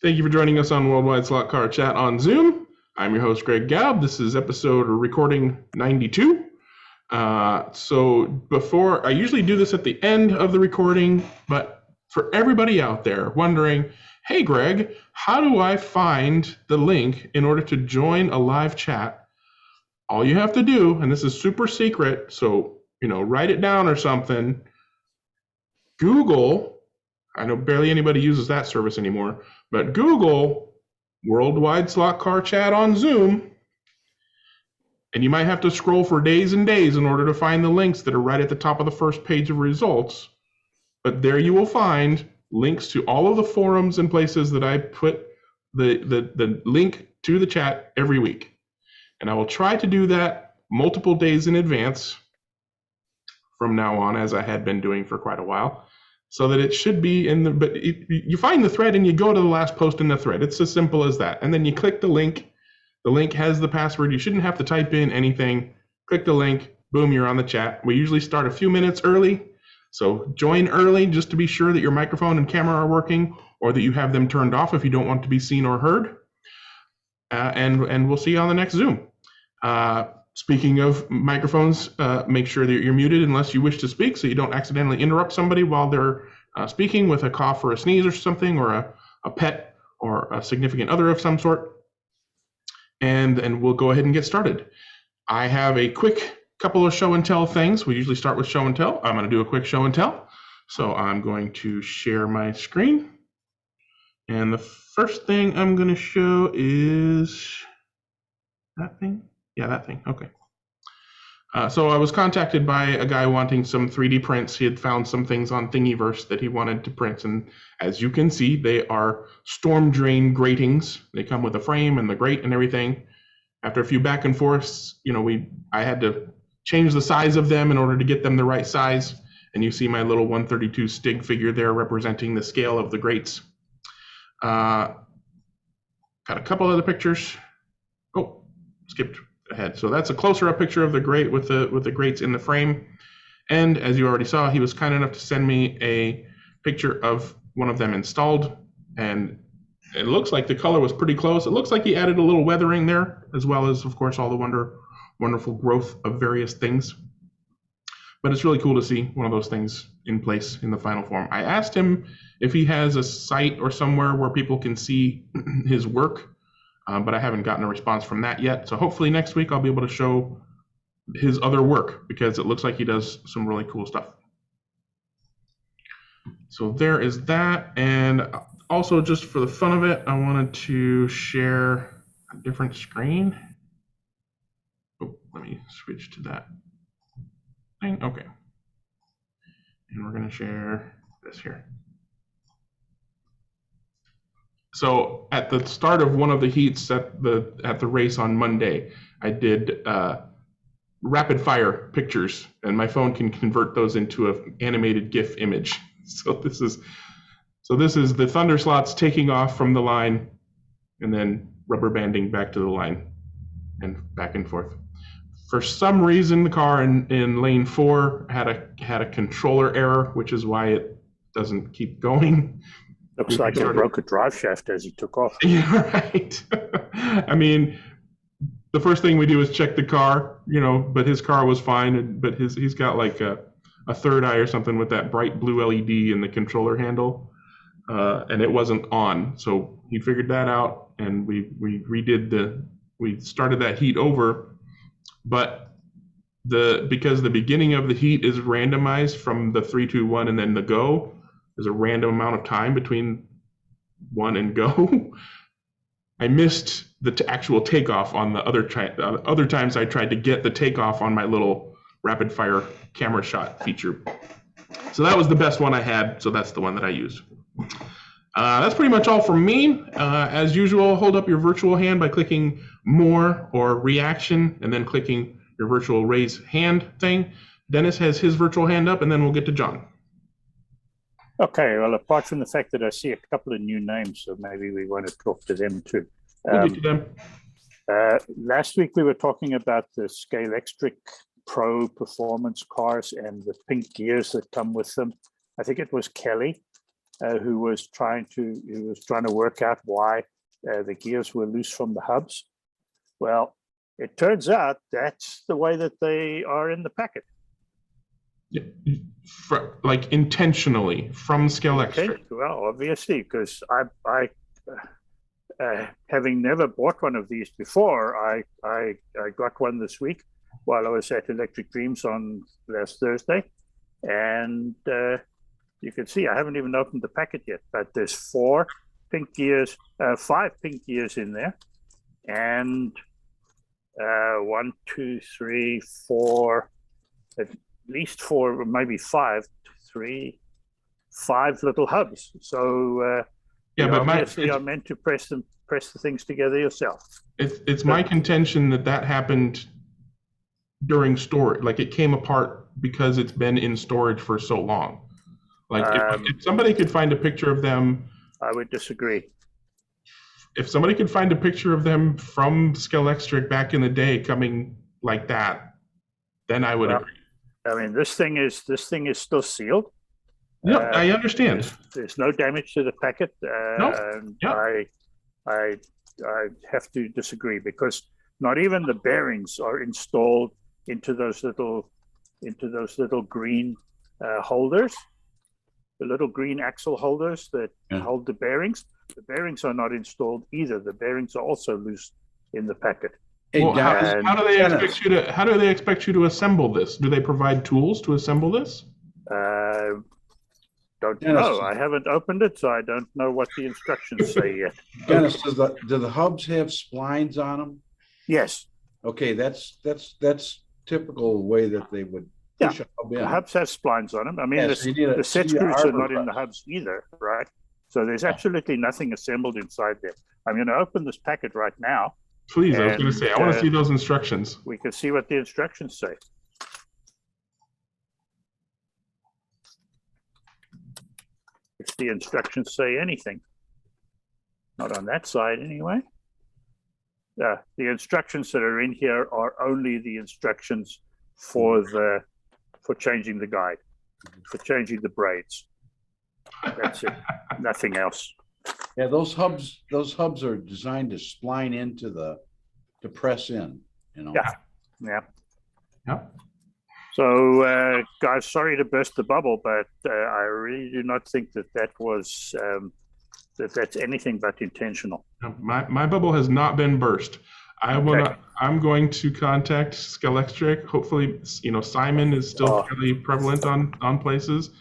Thank you for joining us on Worldwide Slot Car Chat on Zoom. I'm your host, Greg Gabb. This is episode recording 92. So before, I usually do this at the end of the recording, but for everybody out there wondering, hey, Greg, how do I find the link in order to join a live chat? All you have to do, and this is super secret, so, write it down or something. Google, I know barely anybody uses that service anymore, but Google Worldwide Slot Car Chat on Zoom, and you might have to scroll for days and days in order to find the links that are right at the top of the first page of results. But there you will find links to all of the forums and places that I put the link to the chat every week. And I will try to do that multiple days in advance from now on, as I had been doing for quite a while, so that it should be in the, but you find the thread and you go to the last post in the thread. It's as simple as that. And then you click the link. The link has the password. You shouldn't have to type in anything. Click the link, boom, you're on the chat. We usually start a few minutes early. So join early just to be sure that your microphone and camera are working, or that you have them turned off if you don't want to be seen or heard. And we'll see you on the next Zoom. Speaking of microphones, make sure that you're muted unless you wish to speak, so you don't accidentally interrupt somebody while they're speaking with a cough or a sneeze or something, or a pet or a significant other of some sort. And we'll go ahead and get started. I have a quick couple of show and tell things. We usually start with show and tell. I'm going to do a quick show and tell. So I'm going to share my screen. And the first thing I'm going to show is that thing. Yeah, that thing. Okay. So I was contacted by a guy wanting some 3D prints. He had found some things on Thingiverse that he wanted to print. And as you can see, they are storm drain gratings. They come with a frame and the grate and everything. After a few back and forths, I had to change the size of them in order to get them the right size. And you see my little 132 Stig figure there representing the scale of the grates. Got a couple other pictures. Oh, skipped ahead. So that's a closer up picture of the grate with the grates in the frame. And as you already saw, he was kind enough to send me a picture of one of them installed. And it looks like the color was pretty close. It looks like he added a little weathering there, as well as, of course, all the wonderful growth of various things. But it's really cool to see one of those things in place in the final form. I asked him if he has a site or somewhere where people can see his work. But I haven't gotten a response from that yet. So hopefully next week I'll be able to show his other work, because it looks like he does some really cool stuff. So there is that. And also, just for the fun of it, I wanted to share a different screen. Oh, let me switch to that thing. Okay. And we're going to share this here. So at the start of one of the heats at the race on Monday, I did rapid fire pictures, and my phone can convert those into an animated GIF image. So this is the thunder slots taking off from the line, and then rubber banding back to the line, and back and forth. For some reason, the car in lane 4 had a controller error, which is why it doesn't keep going. Looks like he broke a drive shaft as he took off. Yeah, right. I mean, the first thing we do is check the car, but his car was fine. But he's got like a third eye or something with that bright blue LED in the controller handle, and it wasn't on. So he figured that out, and we started that heat over. But because the beginning of the heat is randomized from the 3, 2, 1, and then the go. There's a random amount of time between 1 and go. I missed the actual takeoff on the other times I tried to get the takeoff on my little rapid fire camera shot feature. So that was the best one I had, so that's the one that I used. That's pretty much all from me. As usual, hold up your virtual hand by clicking more or reaction, and then clicking your virtual raise hand thing. Dennis has his virtual hand up, and then we'll get to John. Okay, well, apart from the fact that I see a couple of new names, so maybe we want to talk to them too. We'll get to them. Last week we were talking about the Scalextric Pro performance cars and the pink gears that come with them. I think it was Kelly. who was trying to work out why the gears were loose from the hubs. Well, it turns out that's the way that they are in the packet. Yeah, like intentionally from Scalextric. Okay, well, obviously, because I having never bought one of these before, I got one this week while I was at Electric Dreams on last Thursday, and you can see I haven't even opened the packet yet, but there's 5 pink gears in there, and 1, 2, 3, 4, at least 4, maybe 5, 5 little hubs. So yeah, but obviously are meant to press the things together yourself. It's my contention that happened during storage. Like it came apart because it's been in storage for so long. Like if somebody could find a picture of them, I would disagree. If somebody could find a picture of them from Scalextric back in the day coming like that, then I would agree. I mean, this thing is still sealed. No, I understand. There's no damage to the packet. I have to disagree because not even the bearings are installed into those little green holders, the little green axle holders that hold the bearings. The bearings are not installed either. The bearings are also loose in the packet. Well, how do they expect you to assemble this? Do they provide tools to assemble this? Don't know. I haven't opened it, so I don't know what the instructions say yet. Dennis, do the hubs have splines on them? Yes. Okay, that's typical way that they would push a hub in. The hubs have splines on them. I mean, the set screws are not in the hubs either, right? So there's absolutely nothing assembled inside there. I'm going to open this packet right now. Please, I was going to say, I want to see those instructions. We can see what the instructions say. If the instructions say anything. Not on that side anyway. The instructions that are in here are only the instructions for changing the guide, for changing the braids. That's it. Nothing else. Yeah, those hubs are designed to spline into to press in, you know. Yeah. Yeah. So, guys, sorry to burst the bubble, but I really do not think that was that's anything but intentional. My bubble has not been burst. I'm going to contact Scalextric. Hopefully, Simon is still fairly prevalent on places.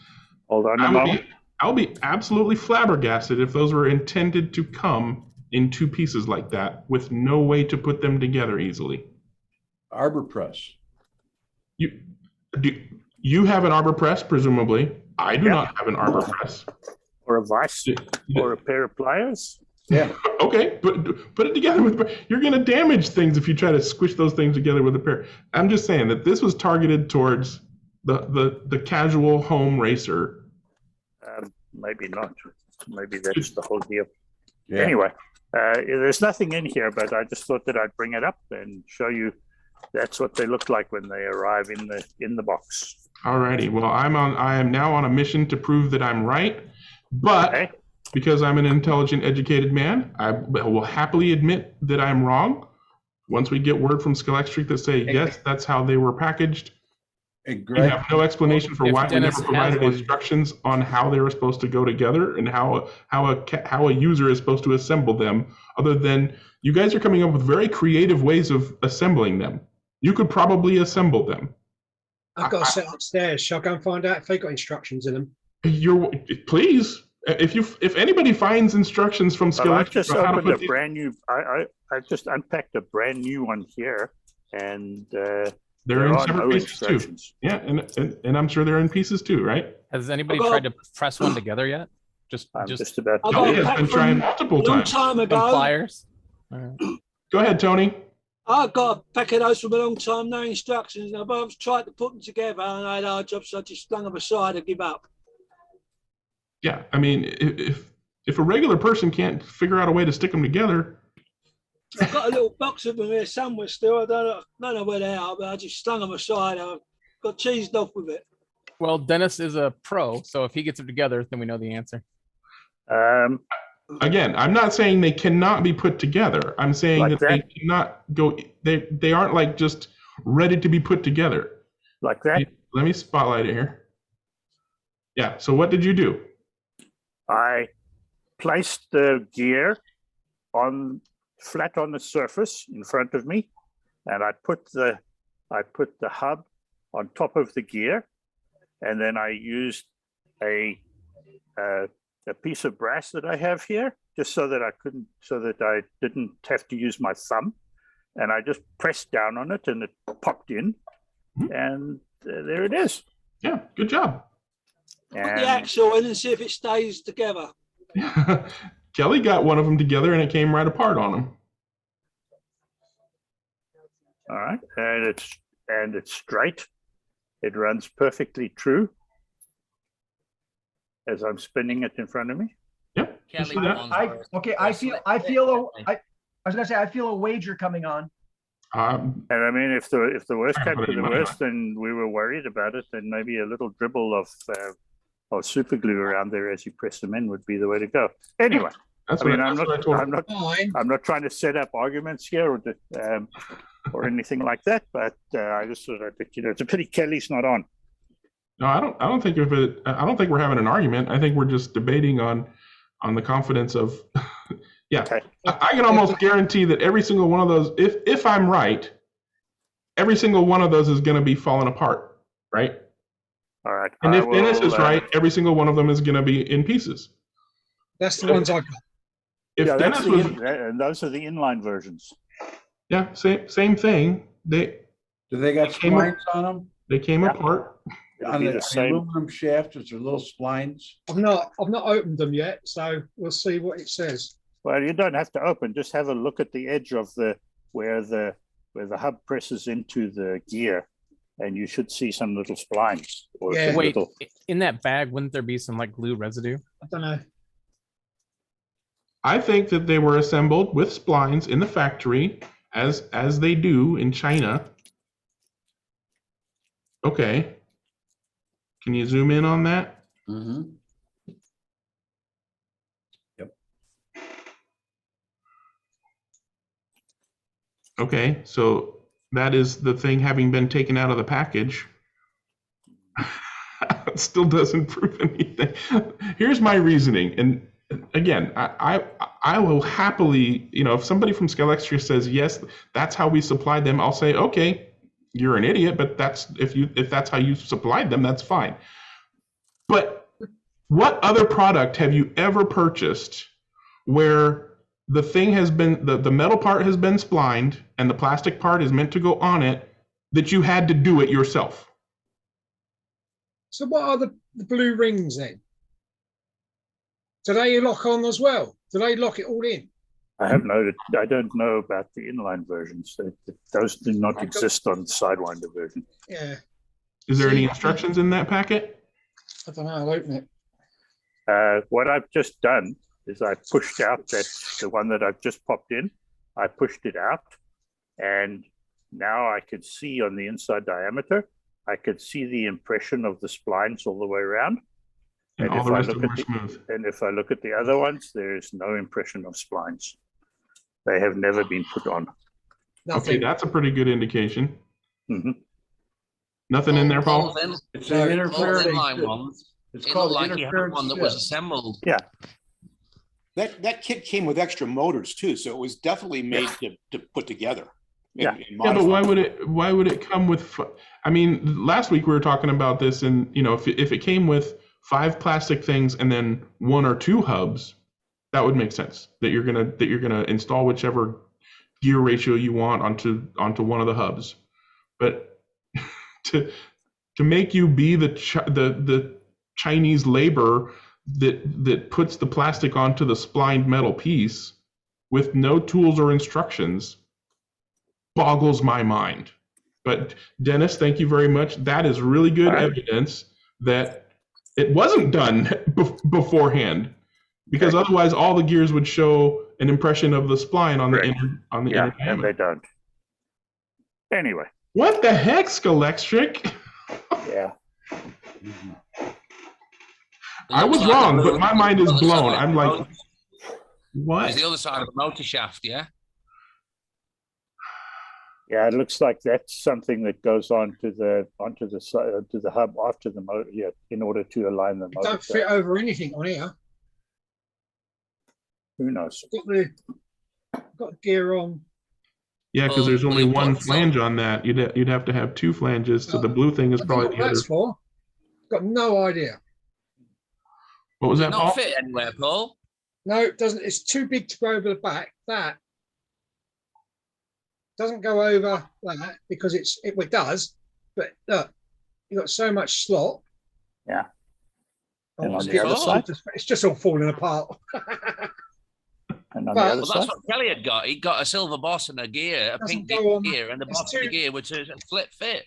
Hold on a moment. I'll be absolutely flabbergasted if those were intended to come in 2 pieces like that with no way to put them together easily. Arbor press. You have an arbor press, presumably. I do not have an arbor press. Or a vise, or a pair of pliers. Yeah. Okay, but put it together with. You're going to damage things if you try to squish those things together with a pair. I'm just saying that this was targeted towards the casual home racer. Maybe not. Maybe that's the whole deal. Yeah. Anyway, there's nothing in here, but I just thought that I'd bring it up and show you. That's what they look like when they arrive in the box. Alrighty. Well, I am now on a mission to prove that I'm right, but because I'm an intelligent, educated man, I will happily admit that I'm wrong. Once we get word from Scalextric that say yes, that's how they were packaged. Hey, We have no explanation for why we Dennis never provided instructions on how they were supposed to go together and how a user is supposed to assemble them. Other than you guys are coming up with very creative ways of assembling them. You could probably assemble them. I've got a set upstairs. Shall I go and find out if they got instructions in them? Please, if anybody finds instructions from Scalextric, I've just opened a brand new. I just unpacked a brand new one here, and they're in separate pieces too. Yeah, and I'm sure they're in pieces too, right? Has anybody tried to press one together yet? Just about. Tony has been trying multiple times. Time ago. some pliers. All right. Go ahead, Tony. I got a pack of those from a long time, no instructions. And I've tried to put them together and I had hard jobs, so I just flung them aside and give up. Yeah, I mean, if a regular person can't figure out a way to stick them together. I've got a little box of them here somewhere still. I don't know where they are, but I just slung them aside. I got cheesed off with it. Well, Dennis is a pro, so if he gets it together, then we know the answer. Again, I'm not saying they cannot be put together. I'm saying Like that they that? cannot go. They aren't like just ready to be put together. Like that? Let me spotlight it here. Yeah. So what did you do? I placed the gear flat on the surface in front of me, and I put the hub on top of the gear, and then I used a piece of brass that I have here, just so that I didn't have to use my thumb, and I just pressed down on it, and it popped in, and there it is. Yeah. Good job. Put the axle in and see if it stays together. Kelly got one of them together, and it came right apart on him. All right, and it's straight. It runs perfectly true as I'm spinning it in front of me. Yep. You see that? I feel a wager coming on. And I mean, if the worst I came put it to in the my worst, and we were worried about it, then maybe a little dribble of super glue around there as you press them in would be the way to go. Anyway, That's I mean, what I told him. I'm not trying to set up arguments here or anything like that, but I just thought that, it's a pity Kelly's not on. No, I don't think we're having an argument. I think we're just debating on the confidence of. Yeah, Okay. I can almost guarantee that every single one of those, if I'm right, every single one of those is going to be falling apart, right? All right. And if Dennis is right, every single one of them is going to be in pieces. That's the ones I got. If yeah, Dennis was, and those are the inline versions. yeah, same thing. Do they got came splines on them? They came apart. It'll On be the the same. aluminum shaft, is there little splines? I've not opened them yet, so we'll see what it says. Well, you don't have to open. Just have a look at the edge of where the hub presses into the gear, and you should see some little splines. Or Yeah. some Wait, little, in that bag, wouldn't there be some like glue residue? I don't know. I think that they were assembled with splines in the factory, as they do in China. Okay. Can you zoom in on that? Mm-hmm. Yep. Okay, so that is the thing having been taken out of the package. It still doesn't prove anything. Here's my reasoning, and again, I will happily, if somebody from Scalextra says yes, that's how we supplied them, I'll say, okay, you're an idiot, but if that's how you supplied them, that's fine. But what other product have you ever purchased where the thing has been, the metal part has been splined and the plastic part is meant to go on it, that you had to do it yourself? So what are the blue rings then? Do they lock on as well? Do they lock it all in? I don't know about the inline versions. Those do not exist on the Sidewinder version. Yeah. Is there any instructions in that packet? I don't know. I'll open it. What I've just done is I pushed out the one that I've just popped in. I pushed it out, and now I could see on the inside diameter, I could see the impression of the splines all the way around. And all the rest of them are smooth. And if I look at the other ones, there is no impression of splines. They have never been put on. Okay, that's a pretty good indication. Mm-hmm. Nothing in there, Paul? It's an interference. Inline ones. It's It called looked like you had interference. one that was assembled. Yeah. That kit came with extra motors too, so it was definitely made to put together. Yeah. Yeah, but why would it come with? I mean, last week we were talking about this, and if it came with 5 plastic things and then 1 or 2 hubs, that would make sense. That you're gonna install whichever gear ratio you want onto one of the hubs, but to make you be the Chinese labor that puts the plastic onto the splined metal piece with no tools or instructions boggles my mind. But Dennis, thank you very much. That is really good evidence that it wasn't done beforehand, because otherwise all the gears would show an impression of the spline on the inner and diameter. they don't. Anyway. What the heck, Scalextric? Yeah. I looks was like the wrong, blue but my mind is on the blown. side. I'm like, It's what? the other side of the motor shaft, yeah? Yeah, it looks like that's something that goes onto the side to the hub after the motor. Yeah, in order to align the It motor. don't fit over anything on here. Who knows? Got the gear on. Yeah, because there's Oh, only you one put some- flange on that. You'd have to have two flanges. So the blue thing is I don't know probably what the other. that's for. Got no idea. What was Does that, it not Paul? fit anywhere, Paul? No, it doesn't. It's too big to go over the back. That doesn't go over that because it does. But look, you got so much slot. Yeah. Oh, And on it's the other just- side? it's just all falling apart. And on But- the other Well, side, that's what Kelly had got. He got a silver boss and a gear, a Doesn't pink go on- gear, and the it's bottom of the too- gear was a flip fit.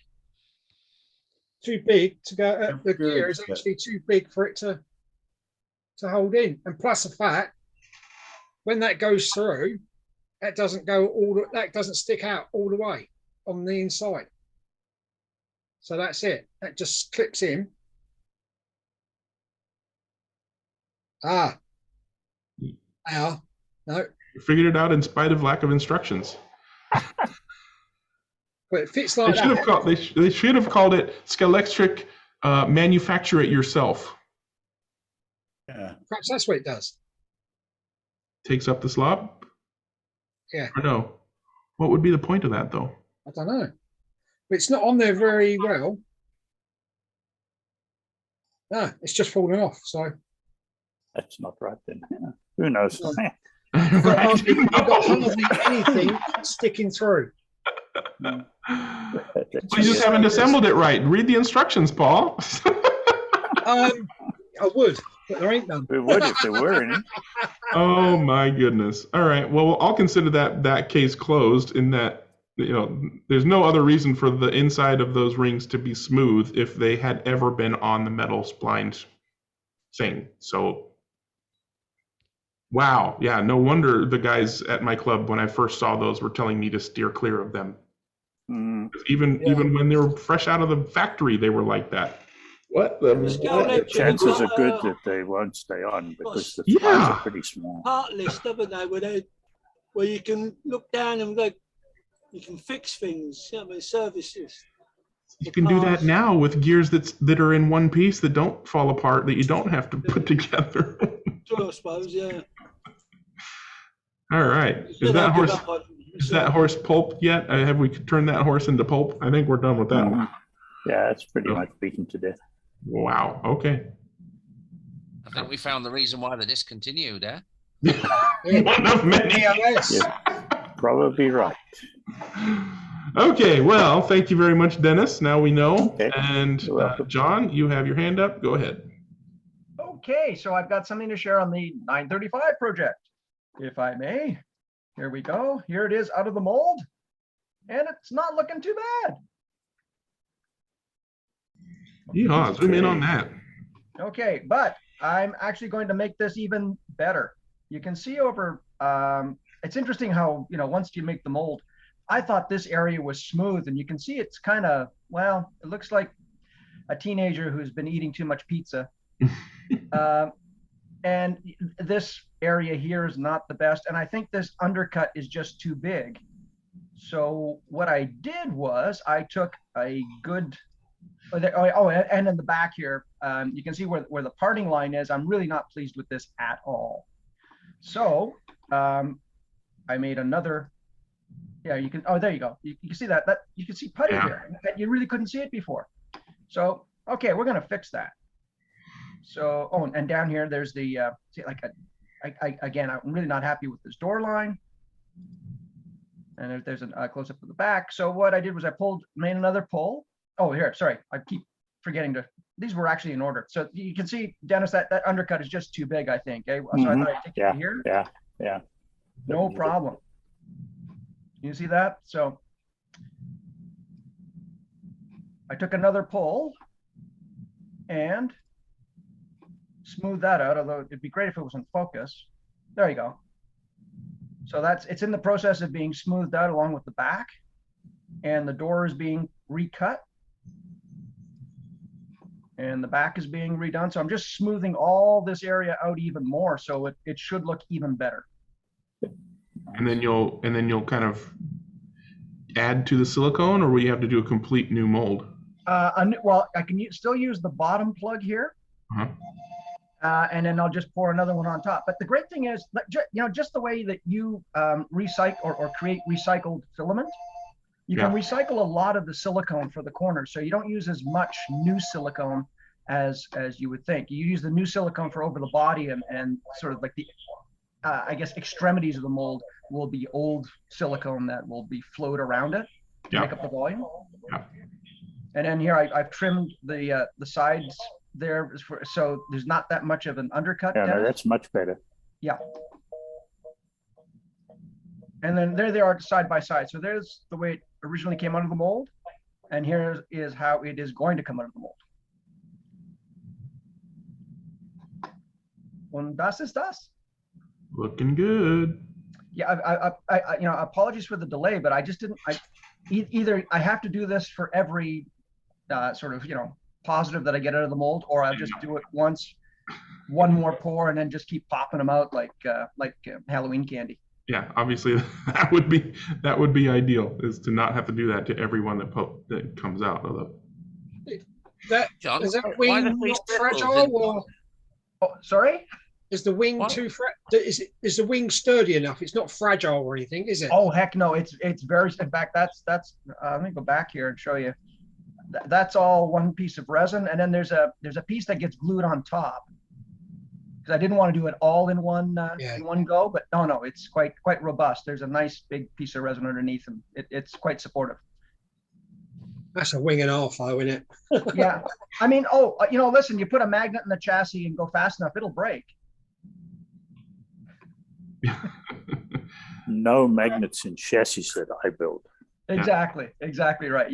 Too big to go. The Good, gear is but- actually too big for it to hold in. And plus the fact, when that goes through, that doesn't that doesn't stick out all the way on the inside. So that's it. That just clips in. Ah. Now, no, You figured it out in spite of lack of instructions. but it fits They like should have that. called. They should have called it Skelectric. Manufacture it yourself. Yeah. Perhaps that's what it does. Takes up the slop. Yeah. Or no? What would be the point of that, though? I don't know. But it's not on there very well. No, it's just falling off. So that's not right then. Yeah. Who knows? No. Right? you've got hardly anything sticking through. Well, you just haven't assembled it right. Read the instructions, Paul. I would, but there ain't none. We would if there were any. Oh my goodness. All right. Well, I'll consider that case closed in that, there's no other reason for the inside of those rings to be smooth if they had ever been on the metal splined thing. So, wow. Yeah, no wonder the guys at my club, when I first saw those, were telling me to steer clear of them. Mm. Even when they were fresh out of the factory, they were like that. What the? The chances are good that they won't stay on because the flies Yeah. are pretty small. Part list, haven't they? Where you can look down and you can fix things. You know, I mean, services. You can do that now with gears that are in one piece that don't fall apart, that you don't have to put together. True, I suppose. Yeah. All right. Is that horse pulp yet? Have we turned that horse into pulp? I think we're done with that Mhm. one. Yeah, it's pretty Oh. much beaten to death. Wow. Okay. I think we found the reason why they discontinued, eh? One of many. EOS. Yeah. Probably right. Okay. Well, thank you very much, Dennis. Now we know. Okay. And You're welcome. John, you have your hand up. Go ahead. Okay, so I've got something to share on the 935 project, if I may. Here we go. Here it is out of the mold, and it's not looking too bad. Yeehaw. Zoom in on that. Okay, but I'm actually going to make this even better. You can see over, it's interesting how, once you make the mold, I thought this area was smooth, and you can see it's kind of, well, it looks like a teenager who's been eating too much pizza. And this area here is not the best. And I think this undercut is just too big. So what I did was I took a good, and in the back here, you can see where the parting line is. I'm really not pleased with this at all. So I made another, you can, there you go. You can see that you can see putty here. You really couldn't see it before. So, okay, we're going to fix that. So, and down here, there's the, again, I'm really not happy with this door line. And there's a close up of the back. So what I did was I made another pull. Oh, here, sorry. I keep forgetting these were actually in order. So you can see, Dennis, that undercut is just too big, I think. So I thought I'd take it here. Yeah. No problem. You see that? So I took another pull and smooth that out, although it'd be great if it was in focus. There you go. So it's in the process of being smoothed out along with the back, and the door is being recut. and the back is being redone. So I'm just smoothing all this area out even more, so it should look even better. And then you'll kind of add to the silicone, or will you have to do a complete new mold? Well, I can still use the bottom plug here. And then I'll just pour another one on top. But the great thing is, just the way that you recycle or create recycled filament, you can recycle a lot of the silicone for the corners. So you don't use as much new silicone as you would think. You use the new silicone for over the body, and sort of like the, I guess, extremities of the mold will be old silicone that will be flowed around it to make up the volume. And then here I've trimmed the sides there, so there's not that much of an undercut. Yeah, no, that's much better. Yeah. And then there they are side by side. So there's the way it originally came out of the mold, and here is how it is going to come out of the mold. Und das ist das. Looking good. Yeah, I apologies for the delay, but I just didn't. Either I have to do this for every sort of positive that I get out of the mold, or I'll just do it once, one more pour, and then just keep popping them out like Halloween candy. Yeah, obviously that would be ideal, is to not have to do that to everyone that comes out of the. John, Is that wing not fragile, or sorry? Is the wing too is the wing sturdy enough? It's not fragile or anything, is it? Oh heck no! It's very. In fact, that's. Let me go back here and show you. That's all one piece of resin, and then there's a piece that gets glued on top. Because I didn't want to do it all in one go, but no, it's quite robust. There's a nice big piece of resin underneath, and it's quite supportive. That's a wing and a half, though, isn't it? Yeah, I mean, listen, you put a magnet in the chassis and go fast enough, it'll break. No magnets in chassis that I build. Exactly right.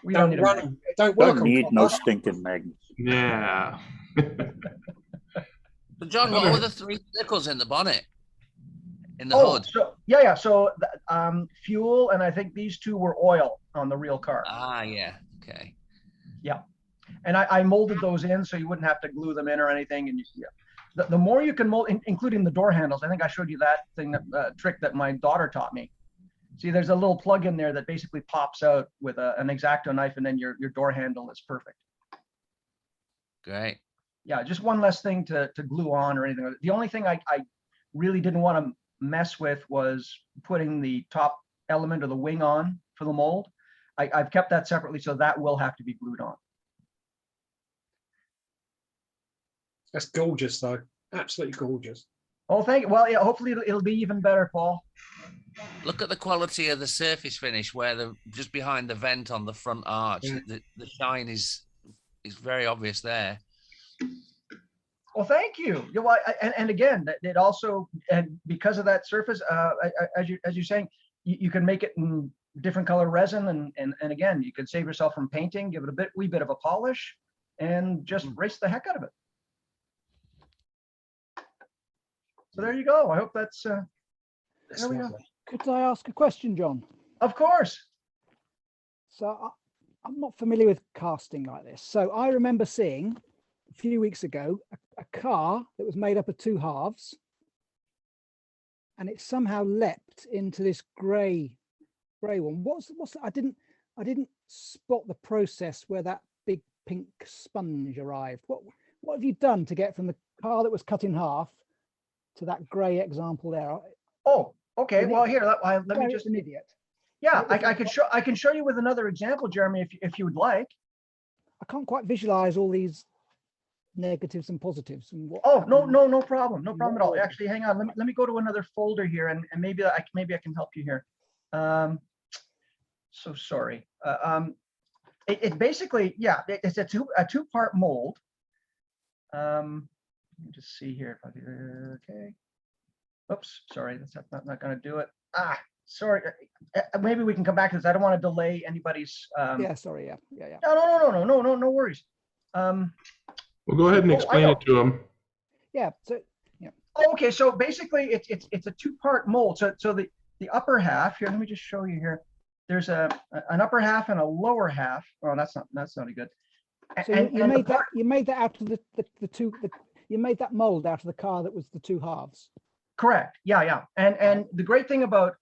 We don't need run. Don't need no stinking magnets. Yeah. So John, what were the 3 circles in the bonnet? In the hood? So fuel, and I think these 2 were oil on the real car. Ah, yeah. Okay. Yeah, and I molded those in so you wouldn't have to glue them in or anything. And the more you can mold, including the door handles. I think I showed you that thing, trick that my daughter taught me. See, there's a little plug in there that basically pops out with an X-Acto knife, and then your door handle is perfect. Great. Yeah, just one less thing to glue on or anything. The only thing I really didn't want to mess with was putting the top element of the wing on for the mold. I've kept that separately, so that will have to be glued on. That's gorgeous, though. Absolutely gorgeous. Oh, thank you. Well, yeah, hopefully it'll be even better, Paul. Look at the quality of the surface finish, where just behind the vent on the front arch, the shine is very obvious there. Well, thank you. Well, and again, it also, and because of that surface, as you're saying, you can make it in different color resin, and again, you can save yourself from painting, give it a wee bit of a polish, and just race the heck out of it. So there you go. I hope that's. There we go. Could I ask a question, John? Of course. So I'm not familiar with casting like this. So I remember seeing a few weeks ago a car that was made up of 2 halves, and it somehow leapt into this grey one. What's I didn't spot the process where that big pink sponge arrived. What have you done to get from the car that was cut in half to that grey example there? Oh, okay. Well, here let me just. An idiot. Yeah, I can show you with another example, Jeremy, if you would like. I can't quite visualize all these negatives and positives. And what, oh, no problem at all. Actually, hang on. Let me go to another folder here, and maybe I can help you here. So sorry. It basically, it's a two-part mold. Let me just see here. Okay. Oops, sorry, that's not going to do it. Sorry. Maybe we can come back to this. I don't want to delay anybody's. Yeah, sorry. Yeah. No worries. Well, go ahead and explain it to them. Yeah. So yeah. Okay, so basically, it's a two-part mold. So the upper half here. Let me just show you here. There's an upper half and a lower half. Oh, that's not any good. So you made that out of you made that mold out of the car that was the two halves. Correct. Yeah. And the great thing about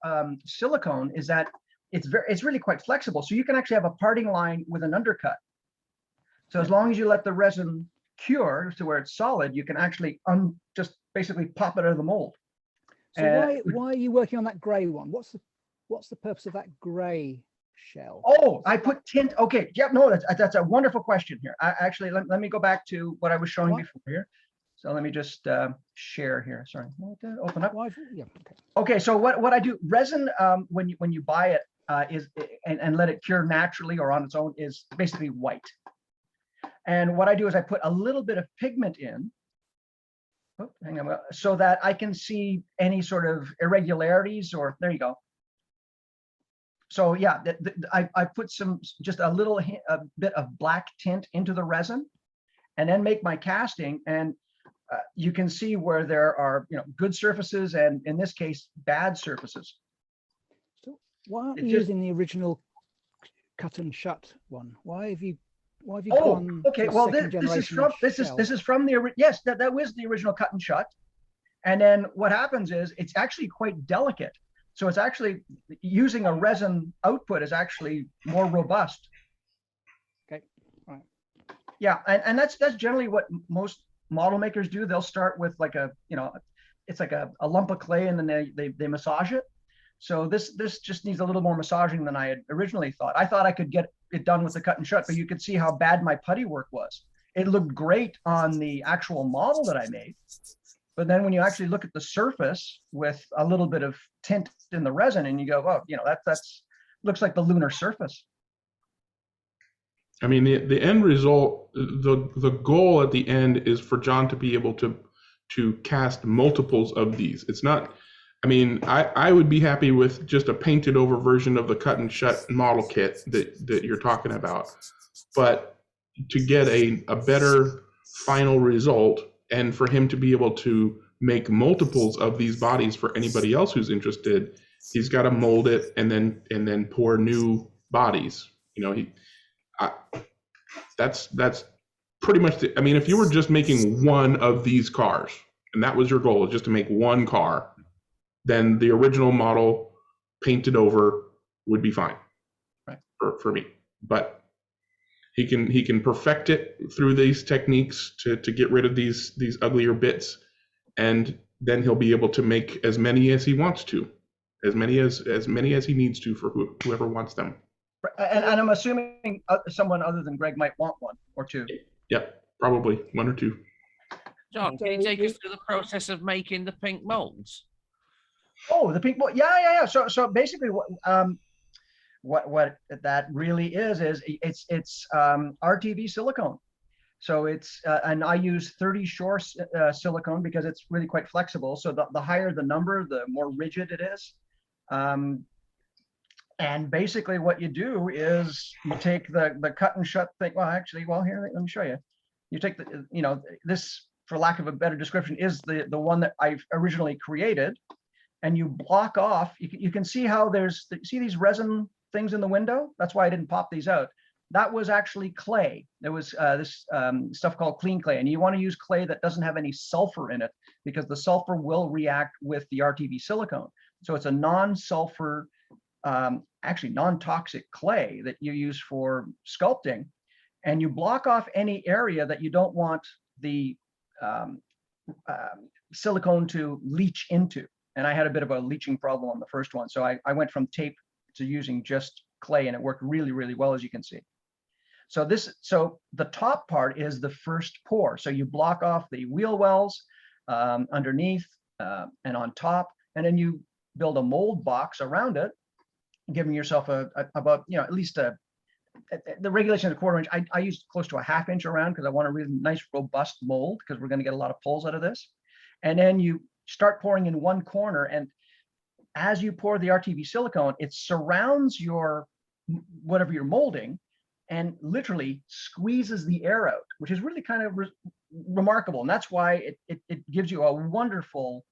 silicone is that it's really quite flexible. So you can actually have a parting line with an undercut. So as long as you let the resin cure to where it's solid, you can actually just basically pop it out of the mold. So why are you working on that gray one? What's the purpose of that gray shell? Oh, I put tint. Okay. Yeah, no, that's a wonderful question here. Actually, let me go back to what I was showing before here. So let me just share here. Sorry, open up. Yeah. Okay. So what I do, resin, when you buy it, and let it cure naturally or on its own, is basically white. And what I do is I put a little bit of pigment in, hang on, so that I can see any sort of irregularities, or there you go. So yeah, I put just a bit of black tint into the resin, and then make my casting, and you can see where there are good surfaces, and in this case bad surfaces. So why aren't you using the original cut and shut one? Why have you gone? Okay. Well, this is from the yes, that was the original cut and shut. And then what happens is it's actually quite delicate. So it's actually using a resin output is actually more robust. Okay. All right. Yeah, and that's generally what most model makers do. They'll start with like it's like a lump of clay, and then they massage it. So this just needs a little more massaging than I had originally thought. I thought I could get it done with the cut and shut, but you could see how bad my putty work was. It looked great on the actual model that I made, but then when you actually look at the surface with a little bit of tint in the resin, and you go, oh, that's looks like the lunar surface. I mean, the end result, the goal at the end is for John to be able to cast multiples of these. It's not. I mean, I would be happy with just a painted over version of the cut and shut model kit that you're talking about. But to get a better final result, and for him to be able to make multiples of these bodies for anybody else who's interested, he's got to mold it and then pour new bodies. That's pretty much I mean, if you were just making one of these cars and that was your goal, just to make one car, then the original model painted over would be fine, right, for me. But he can perfect it through these techniques to get rid of these uglier bits, and then he'll be able to make as many as he wants to, as many as he needs to for whoever wants them. And I'm assuming someone other than Greg might want one or two. Yep, probably one or two. John, can you take us through the process of making the pink molds? Oh, the pink mold. Yeah. So basically, what that really is it's RTV silicone. So it's and I use 30 Shore silicone because it's really quite flexible. So the higher the number, the more rigid it is. And basically, what you do is you take the cut and shut thing. Well, actually, here, let me show you. You take this, for lack of a better description, is the one that I've originally created. And you block off, you can see how see these resin things in the window? That's why I didn't pop these out. That was actually clay. There was this stuff called clean clay, and you want to use clay that doesn't have any sulfur in it, because the sulfur will react with the RTV silicone. So it's a non-sulfur, actually non-toxic clay that you use for sculpting, and you block off any area that you don't want the silicone to leach into. And I had a bit of a leaching problem on the first one. So I went from tape to using just clay, and it worked really, really well, as you can see. So the top part is the first pour. So you block off the wheel wells underneath and on top, and then you build a mold box around it, giving yourself about, at least the regulation of a 1/4 inch. I used close to a 1/2 inch around because I want a really nice, robust mold, because we're going to get a lot of pulls out of this. And then you start pouring in one corner, and as you pour the RTV silicone, it surrounds whatever you're molding and literally squeezes the air out, which is really kind of remarkable. And that's why it gives you a wonderful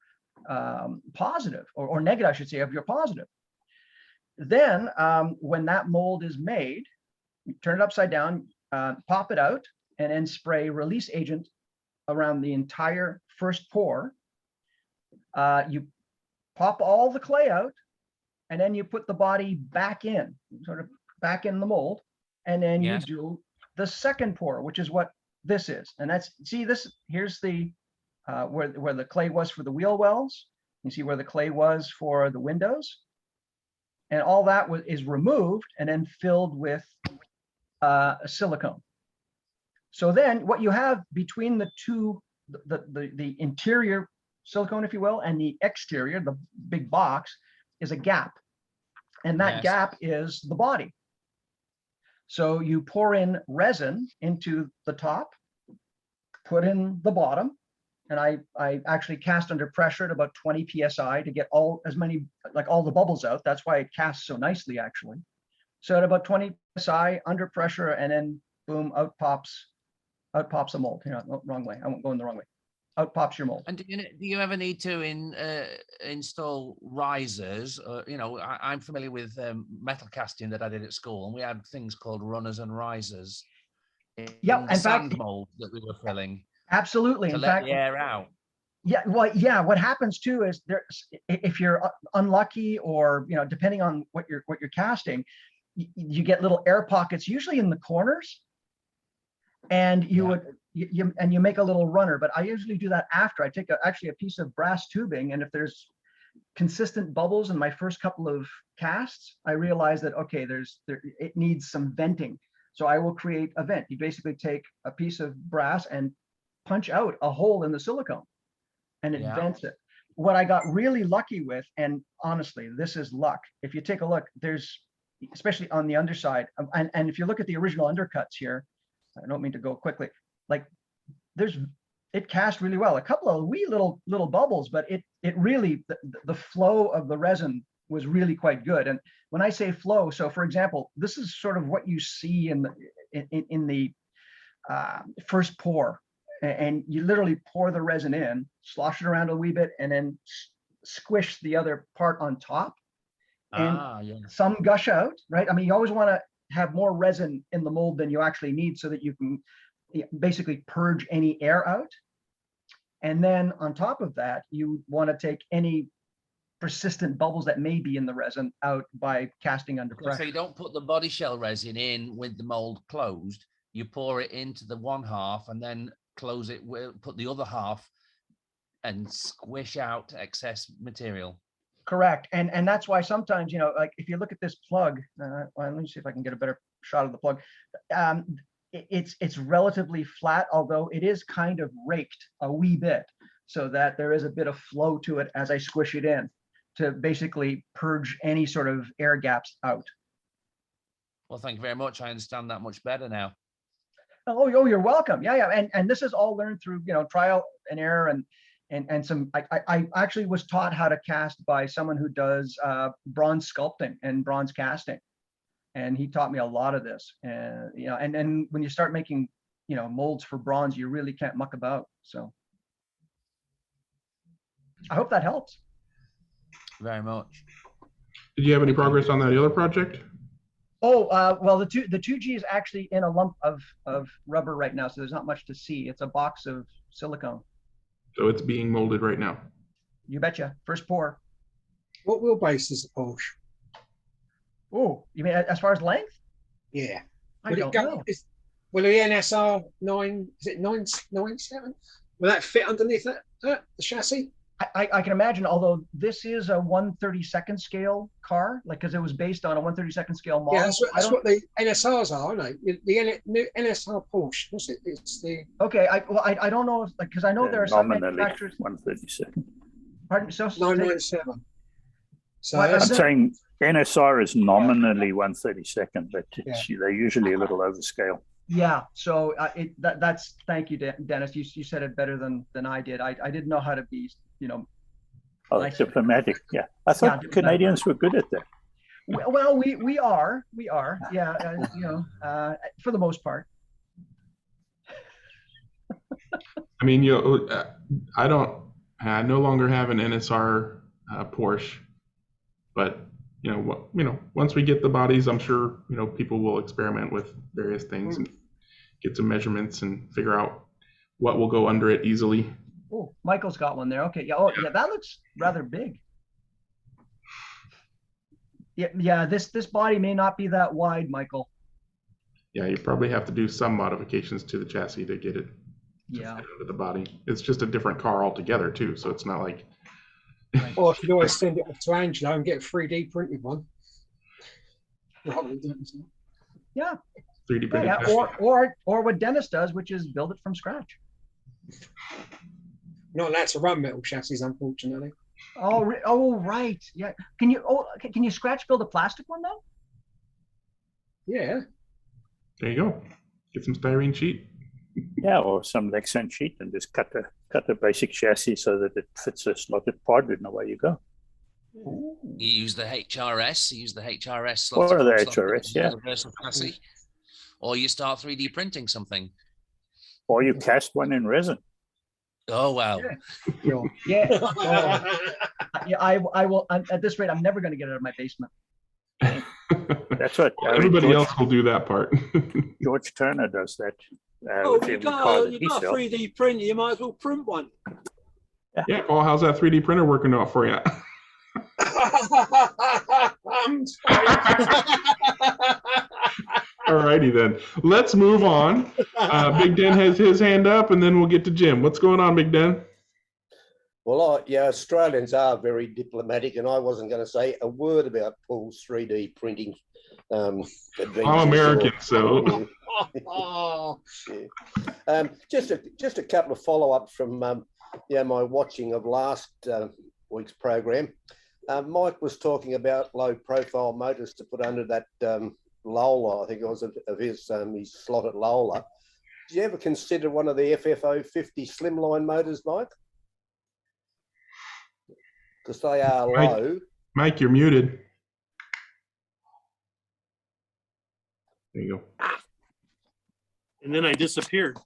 positive or negative, I should say, of your positive. Then when that mold is made, you turn it upside down, pop it out, and then spray release agent around the entire first pour. You pop all the clay out, and then you put the body back in, sort of back in the mold, and then Yes. you do the second pour, which is what this is. And that's, see this, here's the where the clay was for the wheel wells. You see where the clay was for the windows, and all that is removed and then filled with silicone. So then what you have between the two, the interior silicone, if you will, and the exterior, the big box, is a gap. And that Yes. gap is the body. So you pour in resin into the top, put in the bottom, and I actually cast under pressure at about 20 PSI to get all the bubbles out. That's why it casts so nicely, actually. So at about 20 PSI under pressure, and then boom, out pops a mold. No, wrong way. I won't go in the wrong way. Out pops your mold. And do you ever need to install risers? I'm familiar with metal casting that I did at school, and we had things called runners and risers. Yeah, in in sand fact, mold that we were filling absolutely. to In let fact, the air out. yeah, well, yeah. What happens too is if you're unlucky, or depending on what you're casting, you get little air pockets, usually in the corners, and you make a little runner. But I usually do that after I take actually a piece of brass tubing, and if there's consistent bubbles in my first couple of casts, I realize that okay, it needs some venting. So I will create a vent. You basically take a piece of brass and punch out a hole in the silicone, and it vents it. What I got really lucky with, and honestly, this is luck. If you take a look, there's, especially on the underside, and if you look at the original undercuts here, I don't mean to go quickly, like it cast really well. A couple of wee little bubbles, but it really, the flow of the resin was really quite good. And when I say flow, so for example, this is sort of what you see in the first pour, and you literally pour the resin in, slosh it around a wee bit, and then squish the other part on top, and some gush out, right? I mean, you always want to have more resin in the mold than you actually need, so that you can basically purge any air out. And then on top of that, you want to take any persistent bubbles that may be in the resin out by casting under pressure. So you don't put the body shell resin in with the mold closed. You pour it into the one half and then close it, put the other half and squish out excess material. Correct. And that's why sometimes, like if you look at this plug, well, let me see if I can get a better shot of the plug. It's relatively flat, although it is kind of raked a wee bit, so that there is a bit of flow to it as I squish it in, to basically purge any sort of air gaps out. Well, thank you very much. I understand that much better now. Oh, you're welcome. Yeah. And this is all learned through, trial and error, and some, I actually was taught how to cast by someone who does bronze sculpting and bronze casting. And he taught me a lot of this. And, and then when you start making, molds for bronze, you really can't muck about. So I hope that helps. Very much. Did you have any progress on that other project? Oh, well, the 2G is actually in a lump of rubber right now, so there's not much to see. It's a box of silicone. So it's being molded right now. You betcha. First pour. What wheelbase is the Porsche? Oh, you mean as far as length? Yeah. I don't know. Will the NSR 9, is it 997? Will that fit underneath the chassis? I can imagine, although this is a 1/32nd scale car, because it was based on a 1/32nd scale model. Yeah, that's what the NSRs are, aren't they? The NSR Porsche, what's it? It's the... Okay, I don't know, because I know there are some manufacturers... 1/32. Pardon? So 997. So I'm saying NSR is nominally 1/32nd, but they're usually a little overscale. Yeah, so that's, thank you, Dennis. You said it better than I did. I didn't know how to be, nice. Diplomatic. Yeah, I thought Canadians were good at that. Well, we are, yeah, for the most part. I mean, I no longer have an NSR Porsche, but once we get the bodies, I'm sure people will experiment with various things. And get some measurements and figure out what will go under it easily. Oh, Michael's got one there. Okay. Yeah. Oh, yeah. That looks rather big. Yeah. Yeah. This body may not be that wide, Michael. Yeah, you probably have to do some modifications to the chassis to get it Yeah. fit under the body. It's just a different car altogether too, so it's not like. Or if you always send it off to Angelo and get a 3D printed one. Yeah. 3D printed. Yeah. Or what Dennis does, which is build it from scratch. Not allowed to run metal chassis, unfortunately. Oh, right. Yeah. Can you scratch build a plastic one though? Yeah. There you go. Get some styrene sheet. Yeah, or some Lexan sheet and just cut the basic chassis so that it fits a slotted pod and away you go. You use the HRS, Or slot the to HRS, yeah. universal chassis, or you start 3D printing something. Or you cast one in resin. Oh wow! Yeah. Yeah. I will. At this rate, I'm never going to get it out of my basement. That's what Everybody else will do that part. George Turner does that. Oh, with you every car that he got a sells. 3D printer, you might as well print one. Yeah, Paul, how's that 3D printer working out for you? Alrighty then. Let's move on. Big Den has his hand up, and then we'll get to Jim. What's going on, Big Den? Well, yeah, Australians are very diplomatic, and I wasn't going to say a word about Paul's 3D printing. I'm American, so. Yeah. Just a couple of follow-ups from my watching of last week's program. Mike was talking about low-profile motors to put under that Lola, I think it was of his slotted Lola. Did you ever consider one of the FFO 50 slimline motors, Mike? Because they are low. Mike, you're muted. There you go. And then I disappeared.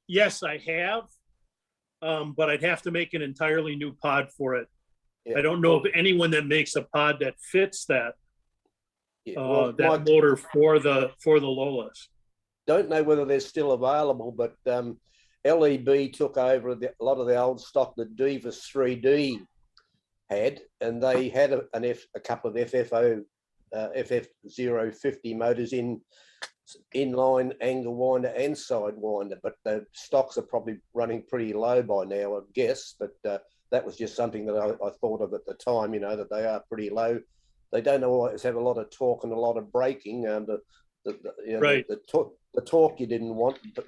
Yes, I have, but I'd have to make an entirely new pod for it. Yeah. I don't know of anyone that makes a pod that fits that motor for the Lolas. Don't know whether they're still available, but LEB took over a lot of the old stock that Divas 3D had, and they had a couple of FFO FF050 motors in inline angle winder and side winder, but the stocks are probably running pretty low by now, I guess. But that was just something that I thought of at the time, that they are pretty low. They don't always have a lot of torque and a lot of braking. The torque you didn't want, but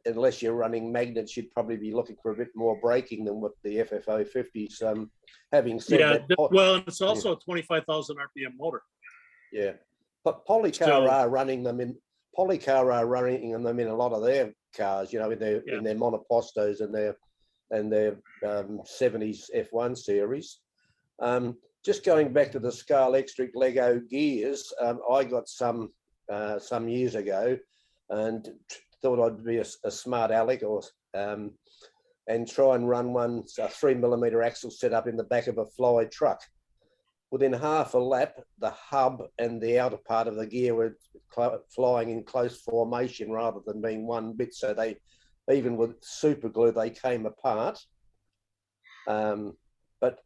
unless you're running magnets, you'd probably be looking for a bit more braking than what the FFO50s. Having said that, well, it's also a 25,000 RPM motor. Yeah, but Polycar are running them in. Polycar are running them in a lot of their cars, in their monopostos and their 70s F1 series. Just going back to the Scale Electric Lego gears, I got some years ago, and thought I'd be a smart aleck and try and run one 3mm axle set up in the back of a fly truck. Within half a lap, the hub and the outer part of the gear were flying in close formation rather than being one bit. So they, even with super glue, they came apart. But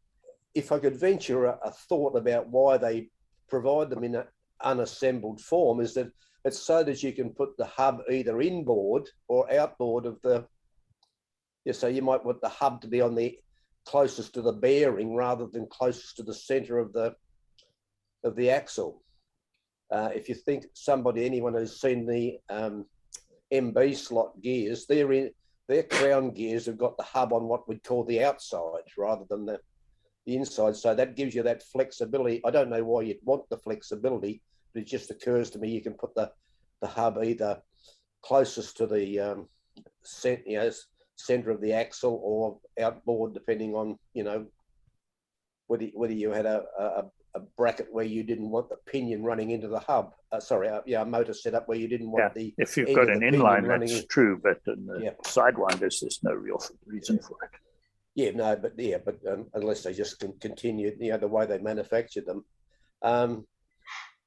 if I could venture a thought about why they provide them in an unassembled form, is that it's so that you can put the hub either inboard or outboard of the. So you might want the hub to be on the closest to the bearing rather than closest to the center of the axle. If you think anyone who's seen the MB slot gears, their crown gears have got the hub on what we'd call the outside rather than the inside. So that gives you that flexibility. I don't know why you'd want the flexibility, but it just occurs to me you can put the hub either closest to the center of the axle or outboard, depending on whether you had a bracket where you didn't want the pinion running into the hub. A motor setup where you didn't want the. If you've got an inline, that's true, but in the sidewinders, there's no real reason for it. Yeah, no, but unless they just can continue, the way they manufacture them.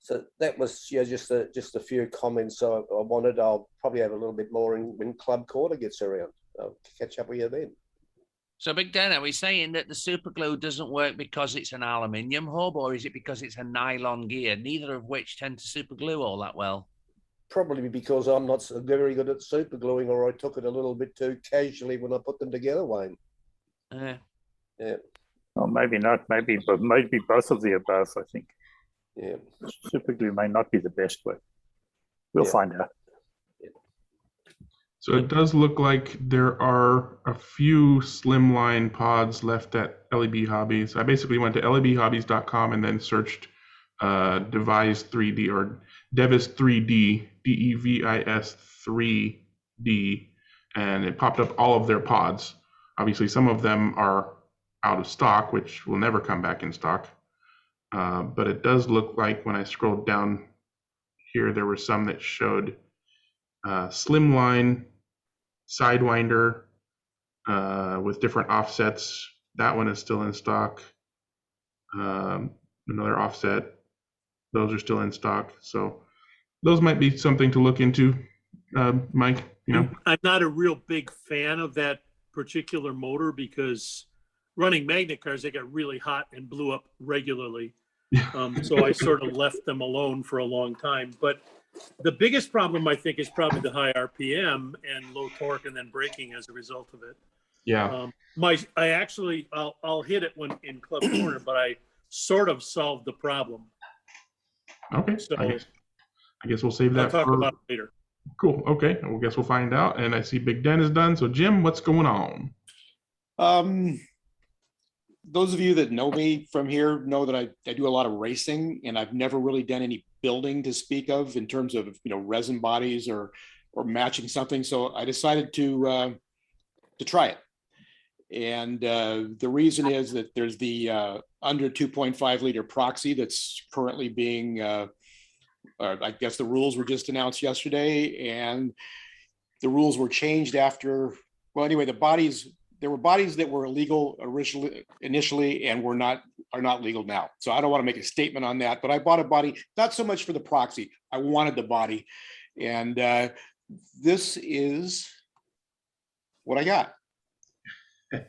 So that was just a few comments I wanted. I'll probably have a little bit more when Club Quarter gets around. I'll catch up with you then. So, Big Dan, are we saying that the super glue doesn't work because it's an aluminium hub, or is it because it's a nylon gear, neither of which tend to super glue all that well? Probably because I'm not so very good at super gluing, or I took it a little bit too casually when I put them together, Wayne. Yeah. Well, maybe not. Maybe both of the above. I think. Yeah. Super glue may not be the best way. We'll find out. So it does look like there are a few slimline pods left at LEB Hobbies. I basically went to lebhobbies.com and then searched Devise 3D or Devis 3D, DEVIS 3D, and it popped up all of their pods. Obviously, some of them are out of stock, which will never come back in stock. But it does look like when I scrolled down here, there were some that showed slimline Sidewinder with different offsets. That one is still in stock. Another offset. Those are still in stock. So those might be something to look into, Mike. You know, I'm not a real big fan of that particular motor because running magnet cars, they got really hot and blew up regularly. So I sort of left them alone for a long time. But the biggest problem, I think, is probably the high RPM and low torque and then braking as a result of it. Yeah. I'll hit it when in Club Corner, but I sort of solved the problem. Okay. So I guess we'll save that I'll talk for about it later. Cool. Okay. Well, guess we'll find out. And I see Big Den is done. So Jim, what's going on? Those of you that know me from here know that I do a lot of racing, and I've never really done any building to speak of in terms of, you know, resin bodies or matching something. So I decided to try it. And the reason is that there's the under 2.5 liter proxy that's currently being, I guess the rules were just announced yesterday, and the rules were changed after, well, anyway, there were bodies that were illegal initially and are not legal now. So I don't want to make a statement on that, but I bought a body, not so much for the proxy. I wanted the body. And this is what I got.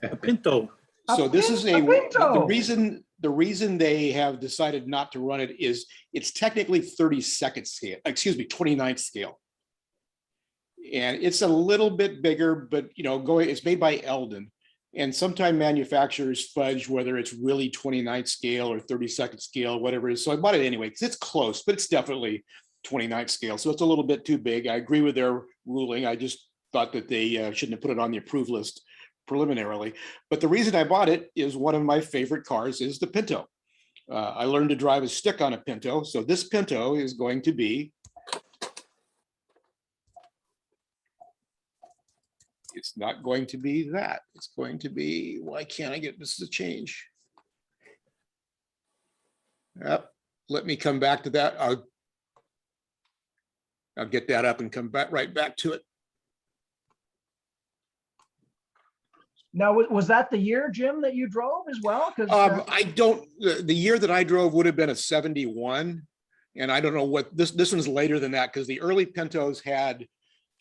A Pinto. So this is the reason they have decided not to run it is it's technically 32nd scale, 29th scale. And it's a little bit bigger, but you know, it's made by Eldon. And sometimes manufacturers fudge whether it's really 29th scale or 32nd scale, whatever it is. So I bought it anyway, because it's close, but it's definitely 29th scale. So it's a little bit too big. I agree with their ruling. I just thought that they shouldn't have put it on the approved list preliminarily. But the reason I bought it is one of my favorite cars is the Pinto. I learned to drive a stick on a Pinto. So this Pinto is going to be, it's not going to be that. It's going to be, why can't I get this to change? Yep. Let me come back to that. I'll get that up and come back right back to it. Now, was that the year, Jim, that you drove as well? Because I don't. The year that I drove would have been a 71, and I don't know what this one's later than that, because the early Pintos had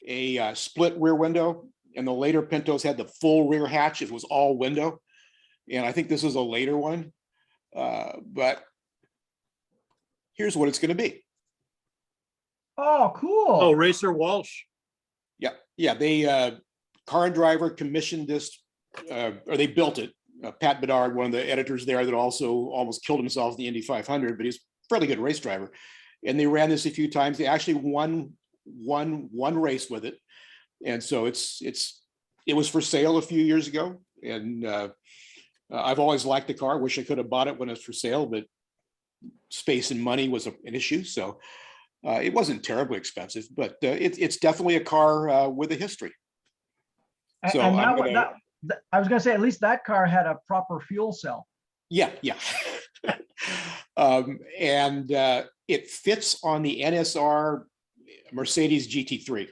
a split rear window, and the later Pintos had the full rear hatch. It was all window, and I think this is a later one. But here's what it's going to be. Oh, cool. Oh, Racer Walsh. Yeah. They Car and Driver commissioned this. Or they built it. Pat Bedard, one of the editors there, that also almost killed himself in the Indy 500, but he's a fairly good race driver. And they ran this a few times. They actually won one race with it, and so it was for sale a few years ago. And I've always liked the car. Wish I could have bought it when it was for sale, but space and money was an issue. So it wasn't terribly expensive, but it's definitely a car with a history. So and I was going to say, at least that car had a proper fuel cell. Yeah. And it fits on the NSR Mercedes GT3.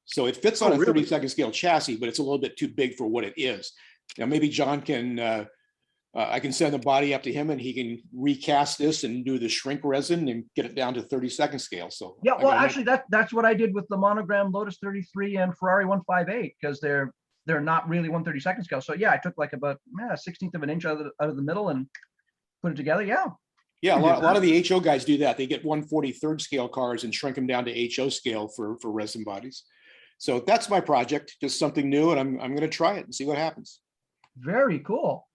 So it fits on a 32nd scale chassis, but it's a little bit too big for what it is. Now, maybe John can I can send the body up to him and he can recast this and do the shrink resin and get it down to 32nd scale. So Yeah, I well, gotta actually, that's what I did with the monogram Lotus 33 and Ferrari 158 because they're not really 132nd scale. So yeah, I took like about a 16th of an inch out of the middle and put it together. Yeah. Yeah, a lot of the HO guys do that. They get 1/43rd scale cars and shrink them down to HO scale for resin bodies. So that's my project, just something new, and I'm going to try it and see what happens. Very cool.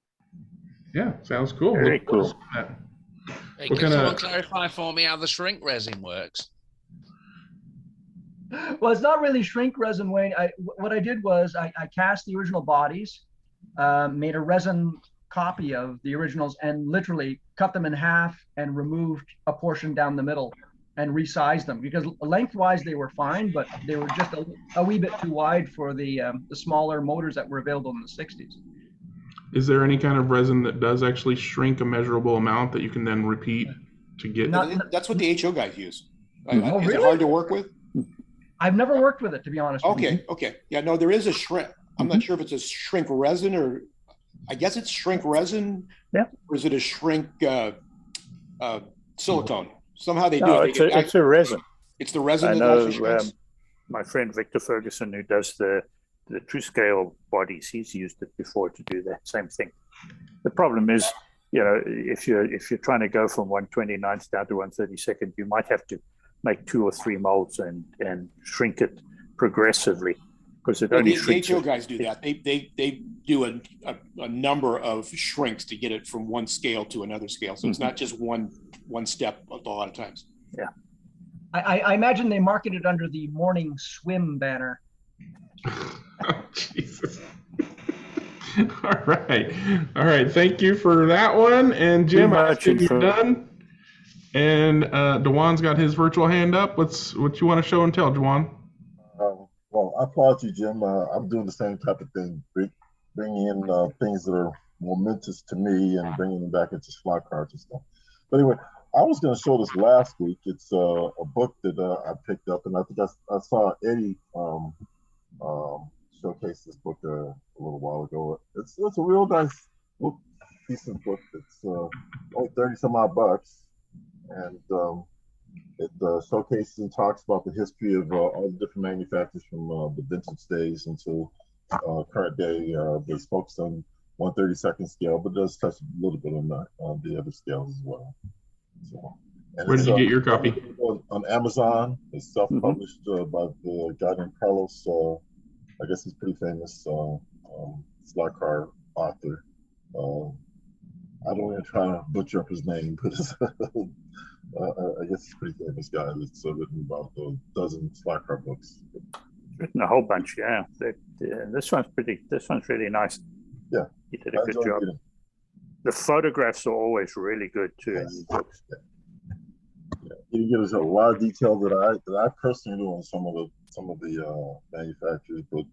Yeah, sounds cool. Very Look forward cool. to that. Hey, What can kinda- someone clarify for me how the shrink resin works? Well, it's not really shrink resin, Wayne. What I did was I cast the original bodies, made a resin copy of the originals, and literally cut them in half and removed a portion down the middle and resized them because lengthwise they were fine, but they were just a wee bit too wide for the smaller motors that were available in the 60s. Is there any kind of resin that does actually shrink a measurable amount that you can then repeat to get? That's what the HO guys use. Oh, Is it really? hard to work with? I've never worked with it, to be honest. with you. Okay. Yeah, no, there is a shrink. I'm not sure if it's a shrink resin or I guess it's shrink resin. Yeah. Or is it a shrink silicone? Somehow they do. No, it. it's a resin. It's the resin I that know actually shrinks? my friend Victor Ferguson, who does the true scale bodies, he's used it before to do that same thing. The problem is, if you're trying to go from 129th down to 132nd, you might have to make 2 or 3 molds and shrink it progressively because it only the shrinks. HO guys do that. They do a number of shrinks to get it from one scale to another scale. So it's not just one step a lot of times. Yeah. I imagine they marketed under the morning swim banner. Oh, Jesus. All right. Thank you for that one. And Jim, I think you're done. And Dewan's got his virtual hand up. What you want to show and tell, Dewan? Well, I applaud you, Jim. I'm doing the same type of thing, bringing in things that are momentous to me and bringing them back into slot cards and stuff. But anyway, I was going to show this last week. It's a book that I picked up, and I think I saw Eddie showcase this book a little while ago. It's a real nice book, decent book. It's only 30 some odd bucks, and it showcases and talks about the history of all the different manufacturers from the vintage days until current day. It's focused on 1/32nd scale, but does touch a little bit on the other scales as well. So, where did you get your copy? On Amazon. It's self-published by the guy named Carlos. I guess he's pretty famous slot car author. I don't even try to butcher up his name, but I guess he's a pretty famous guy that's written about a dozen slot car books. Written a whole bunch, yeah. This one's really nice. Yeah, he did a good job. The photographs are always really good too in these books. Yeah, he gives a lot of detail that I personally do on some of the manufacturers, but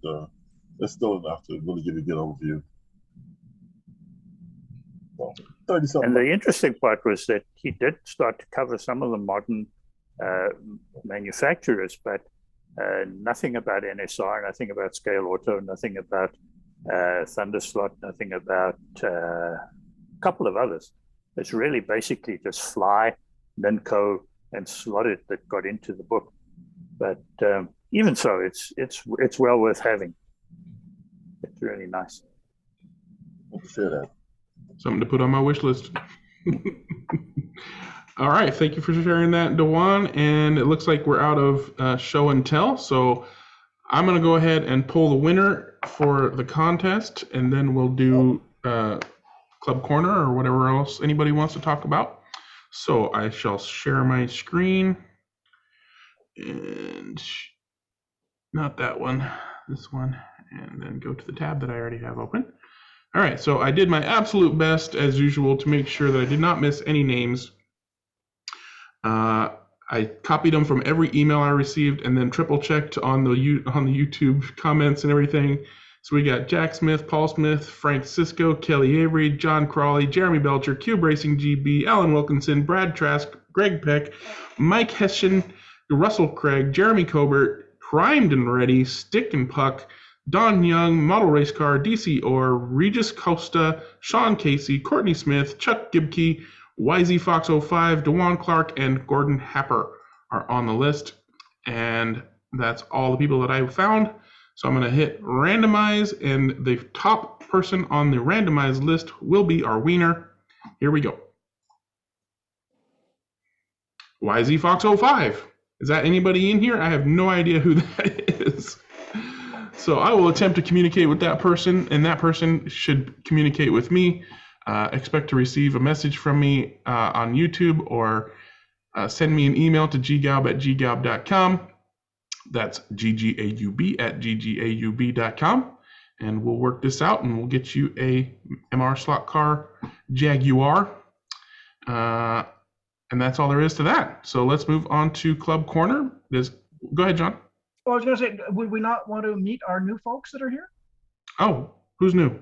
it's still enough to really give you a good overview. So, 30-something. And the interesting part was that he did start to cover some of the modern manufacturers, but nothing about NSR, nothing about Scale Auto, nothing about Thunderslot, nothing about a couple of others. It's really basically just Fly, Ninco, and Slotted that got into the book. But even so, it's well worth having. It's really nice. Share that. Something to put on my wish list. All right, thank you for sharing that, Dewan. And it looks like we're out of show and tell. So I'm going to go ahead and pull the winner for the contest, and then we'll do Club Corner or whatever else anybody wants to talk about. So I shall share my screen. And not that one, this one, and then go to the tab that I already have open. All right, so I did my absolute best, as usual, to make sure that I did not miss any names. I copied them from every email I received and then triple checked on the YouTube comments and everything. So we got Jack Smith, Paul Smith, Frank Cisco, Kelly Avery, John Crawley, Jeremy Belcher, Cube Racing GB, Alan Wilkinson, Brad Trask, Greg Peck, Mike Hessian, Russell Craig, Jeremy Cobert, Primed and Ready, Stick and Puck, Don Young, Model Race Car, DC Orr, Regis Costa, Sean Casey, Courtney Smith, Chuck Gibkey, YZ Fox 05, DeJuan Clark, and Gordon Happer are on the list. And that's all the people that I found. So I'm going to hit randomize, and the top person on the randomized list will be our wiener. Here we go. YZ Fox 05. Is that anybody in here? I have no idea who that is. So I will attempt to communicate with that person, and that person should communicate with me. Expect to receive a message from me on YouTube, or send me an email to ggaub@ggaub.com. That's gggaub@ggaub.com. And we'll work this out, and we'll get you a MR slot car Jaguar. And that's all there is to that. So let's move on to Club Corner. Go ahead, John. Well, I was going to say, would we not want to meet our new folks that are here? Oh, who's new?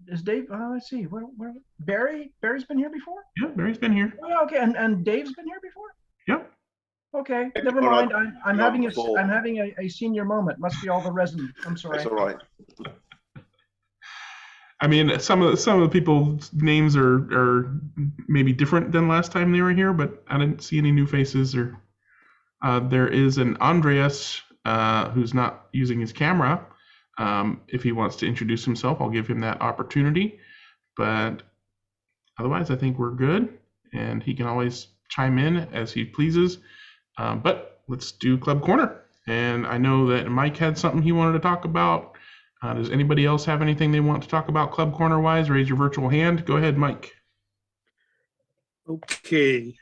Is Dave? Let's see. Where Barry? Barry's been here before? Yeah, Barry's been here. Oh, yeah, okay, and Dave's been here before? Yep. Okay, never mind. I'm having a senior moment. Must be all the resin. I'm sorry. That's all right. I mean, some of the people's names are maybe different than last time they were here, but I didn't see any new faces. Or there is an Andreas who's not using his camera. If he wants to introduce himself, I'll give him that opportunity. But otherwise, I think we're good, and he can always chime in as he pleases. But let's do Club Corner. And I know that Mike had something he wanted to talk about. Does anybody else have anything they want to talk about Club Corner wise? Raise your virtual hand. Go ahead, Mike. Okay.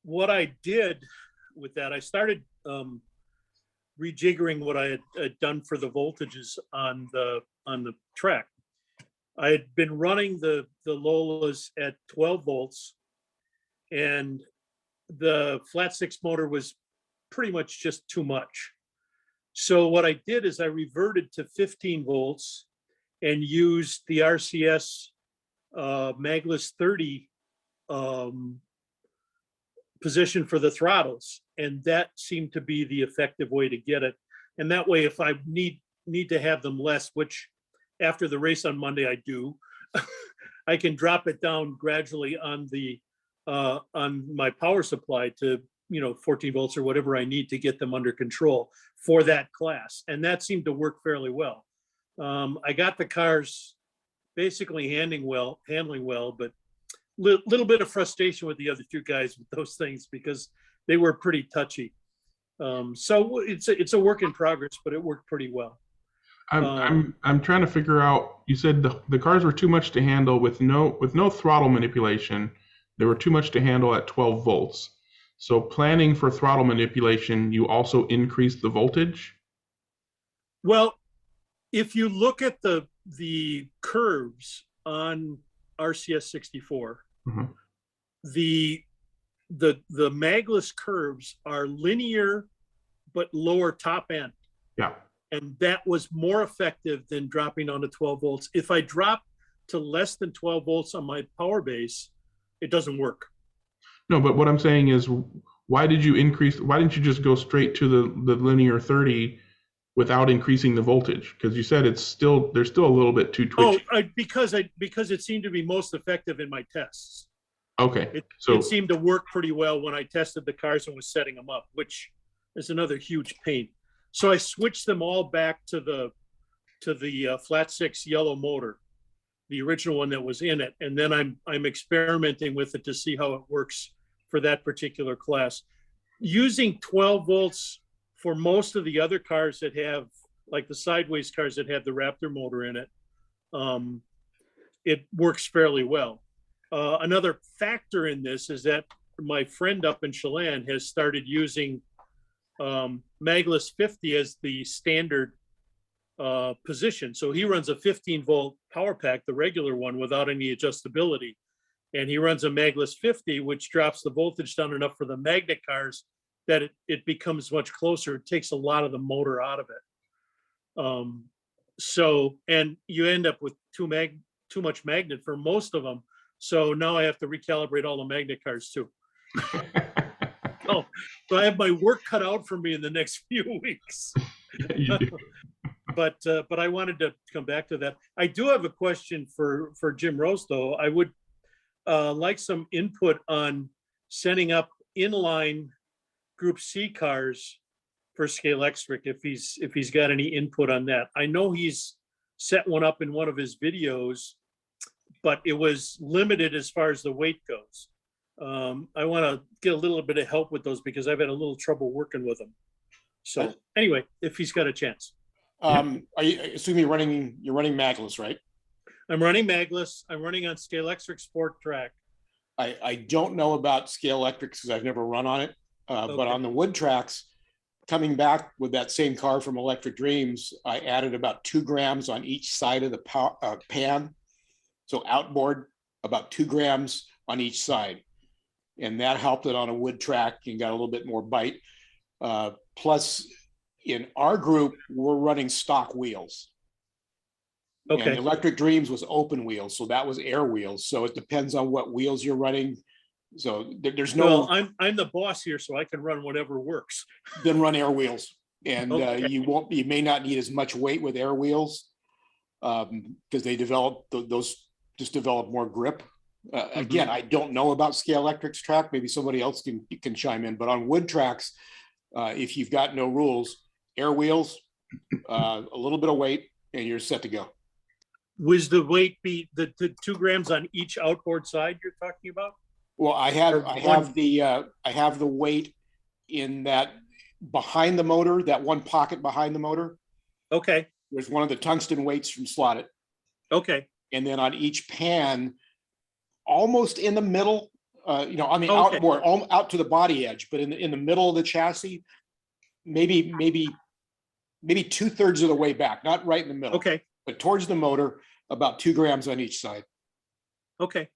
What I did with that, I started rejiggering what I had done for the voltages on the track. I had been running the Lolas at 12 volts, and the flat six motor was pretty much just too much. So what I did is I reverted to 15 volts and used the RCS Magless 30 position for the throttles, and that seemed to be the effective way to get it. And that way, if I need to have them less, which after the race on Monday I do, I can drop it down gradually on the on my power supply to 14 volts or whatever I need to get them under control for that class. And that seemed to work fairly well. I got the cars basically handling well, but little bit of frustration with the other two guys with those things because they were pretty touchy. So it's a work in progress, but it worked pretty well. I'm trying to figure out. You said the cars were too much to handle with no throttle manipulation. They were too much to handle at 12 volts. So planning for throttle manipulation, you also increase the voltage? Well, if you look at the curves on RCS 64, mm-hmm. the magless curves are linear but lower top end. Yeah. And that was more effective than dropping down to 12 volts. If I drop to less than 12 volts on my power base, it doesn't work. No, but what I'm saying is, why didn't you just go straight to the linear 30 without increasing the voltage? Because you said there's still a little bit too twitchy. Because it seemed to be most effective in my tests. Okay. It seemed to work pretty well when I tested the cars and was setting them up, which is another huge pain. So I switched them all back to the flat six yellow motor, the original one that was in it, and then I'm experimenting with it to see how it works for that particular class. Using 12 volts for most of the other cars that have, like the sideways cars that have the Raptor motor in it, it works fairly well. Another factor in this is that my friend up in Chelan has started using Magless 50 as the standard position. So he runs a 15 volt power pack, the regular one, without any adjustability. And he runs a Magless 50, which drops the voltage down enough for the magnet cars that it becomes much closer. It takes a lot of the motor out of it. So, and you end up with too much magnet for most of them. So now I have to recalibrate all the magnet cars too. So I have my work cut out for me in the next few weeks. You do. But I wanted to come back to that. I do have a question for Jim Rose, though. I would like some input on setting up inline Group C cars for Scalextric, if he's got any input on that. I know he's set one up in one of his videos, but it was limited as far as the weight goes. I want to get a little bit of help with those because I've had a little trouble working with them. So anyway, if he's got a chance. Are you assuming you're running magless, right? I'm running magless. I'm running on Scalextric Sport Track. I don't know about Scalextric because I've never run on it, but on the wood tracks, coming back with that same car from Electric Dreams, I added about 2 grams on each side of the pan. So outboard, about 2 grams on each side. And that helped it on a wood track and got a little bit more bite. Plus, in our group, we're running stock wheels. Okay. And Electric Dreams was open wheels, so that was air wheels. So it depends on what wheels you're running. So there's no. Well, I'm the boss here, so I can run whatever works. Then run air wheels, and Okay. you may not need as much weight with air wheels because they develop those just develop more grip. Again, I don't know about Scalextric's track. Maybe somebody else can chime in. But on wood tracks, if you've got no rules, air wheels, a little bit of weight, and you're set to go. Was the weight be the 2 grams on each outboard side you're talking about? Well, I have the weight in that behind the motor, that one pocket behind the motor. Okay. There's one of the tungsten weights from Slotted. Okay. And then on each pan, almost in the middle, on the outboard, out to the body edge, but in the middle of the chassis, maybe 2/3 of the way back, not right in the middle. Okay. But towards the motor, about 2 grams on each side. Okay.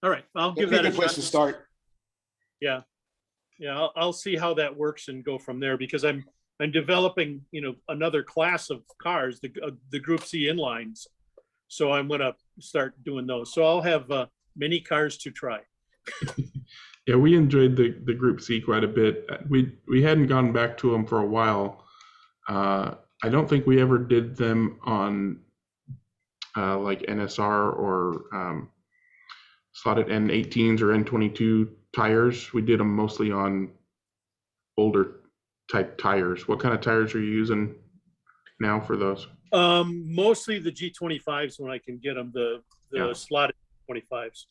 All right. I'll give That'd that be a place shot. to start. Yeah. Yeah. I'll see how that works and go from there because I'm developing, another class of cars, the Group C inlines. So I'm going to start doing those. So I'll have many cars to try. Yeah, we enjoyed the Group C quite a bit. We hadn't gone back to them for a while. I don't think we ever did them on like NSR or slotted N18s or N22 tires. We did them mostly on older type tires. What kind of tires are you using now for those? Mostly the G25s when I can get them, the slotted 25s.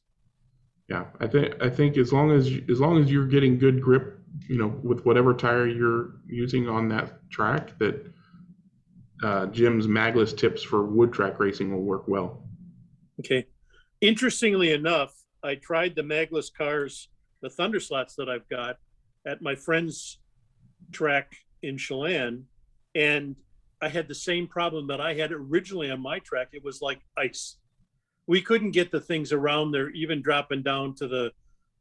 Yeah, I think as long as you're getting good grip, with whatever tire you're using on that track, that Jim's magless tips for wood track racing will work well. Okay. Interestingly enough, I tried the magless cars, the Thunder Slots that I've got at my friend's track in Chelan, and I had the same problem that I had originally on my track. It was like ice. We couldn't get the things around there, even dropping down to the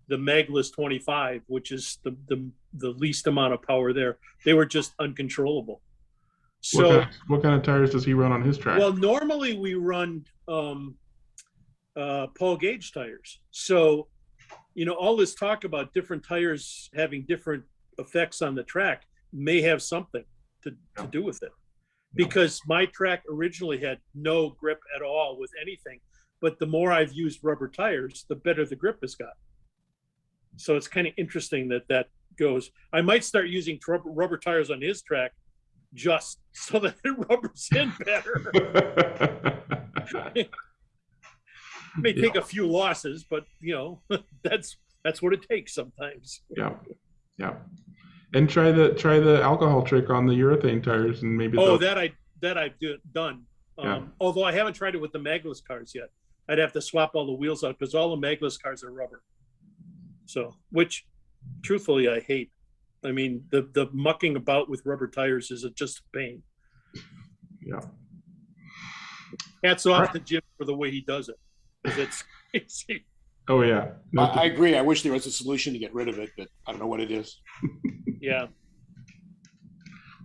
magless 25, which is the least amount of power there. They were just uncontrollable. So what kind of tires does he run on his track? Well, normally we run Paul Gage tires. So, all this talk about different tires having different effects on the track may have something to do with it. Because my track originally had no grip at all with anything. But the more I've used rubber tires, the better the grip has got. So it's kind of interesting that goes. I might start using rubber tires on his track just so that it rubbers in better. May take a few losses, but that's what it takes sometimes. Yeah. And try the alcohol trick on the urethane tires, and maybe. That I've done. Yeah. Although I haven't tried it with the magless cars yet. I'd have to swap all the wheels out because all the magless cars are rubber. So, which, truthfully, I hate. I mean, the mucking about with rubber tires is just a pain. Yeah. Hats off to Jim for the way he does it, because it's crazy. Oh yeah. I agree. I wish there was a solution to get rid of it, but I don't know what it is. Yeah.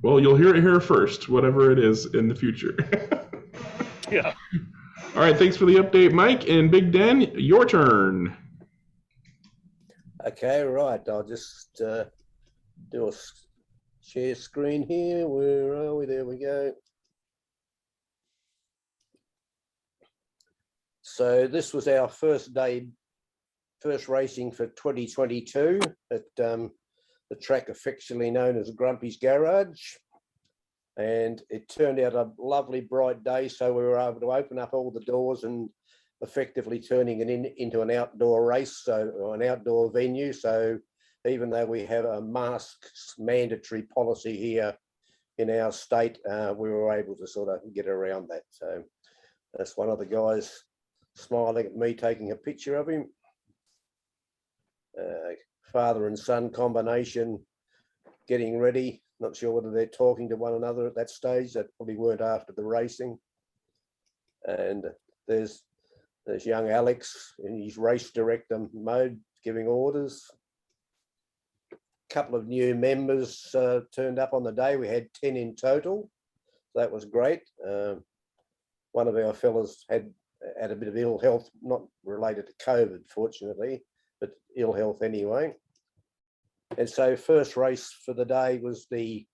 Well, you'll hear it here first, whatever it is in the future. Yeah. All right. Thanks for the update, Mike. And Big Dan, your turn. Okay, right. I'll just do a share screen here. Where are we? There we go. So this was our first racing for 2022 at the track affectionately known as Grumpy's Garage. And it turned out a lovely bright day, so we were able to open up all the doors and effectively turning it into an outdoor race, or an outdoor venue. So even though we have a masks mandatory policy here in our state, we were able to sort of get around that. So that's one of the guys smiling at me, taking a picture of him. Father and son combination getting ready. Not sure whether they're talking to one another at that stage. That probably weren't after the racing. And there's young Alex in his race director mode, giving orders. Couple of new members turned up on the day. We had 10 in total. That was great. One of our fellas had a bit of ill health, not related to COVID, fortunately, but ill health anyway. And so first race for the day was the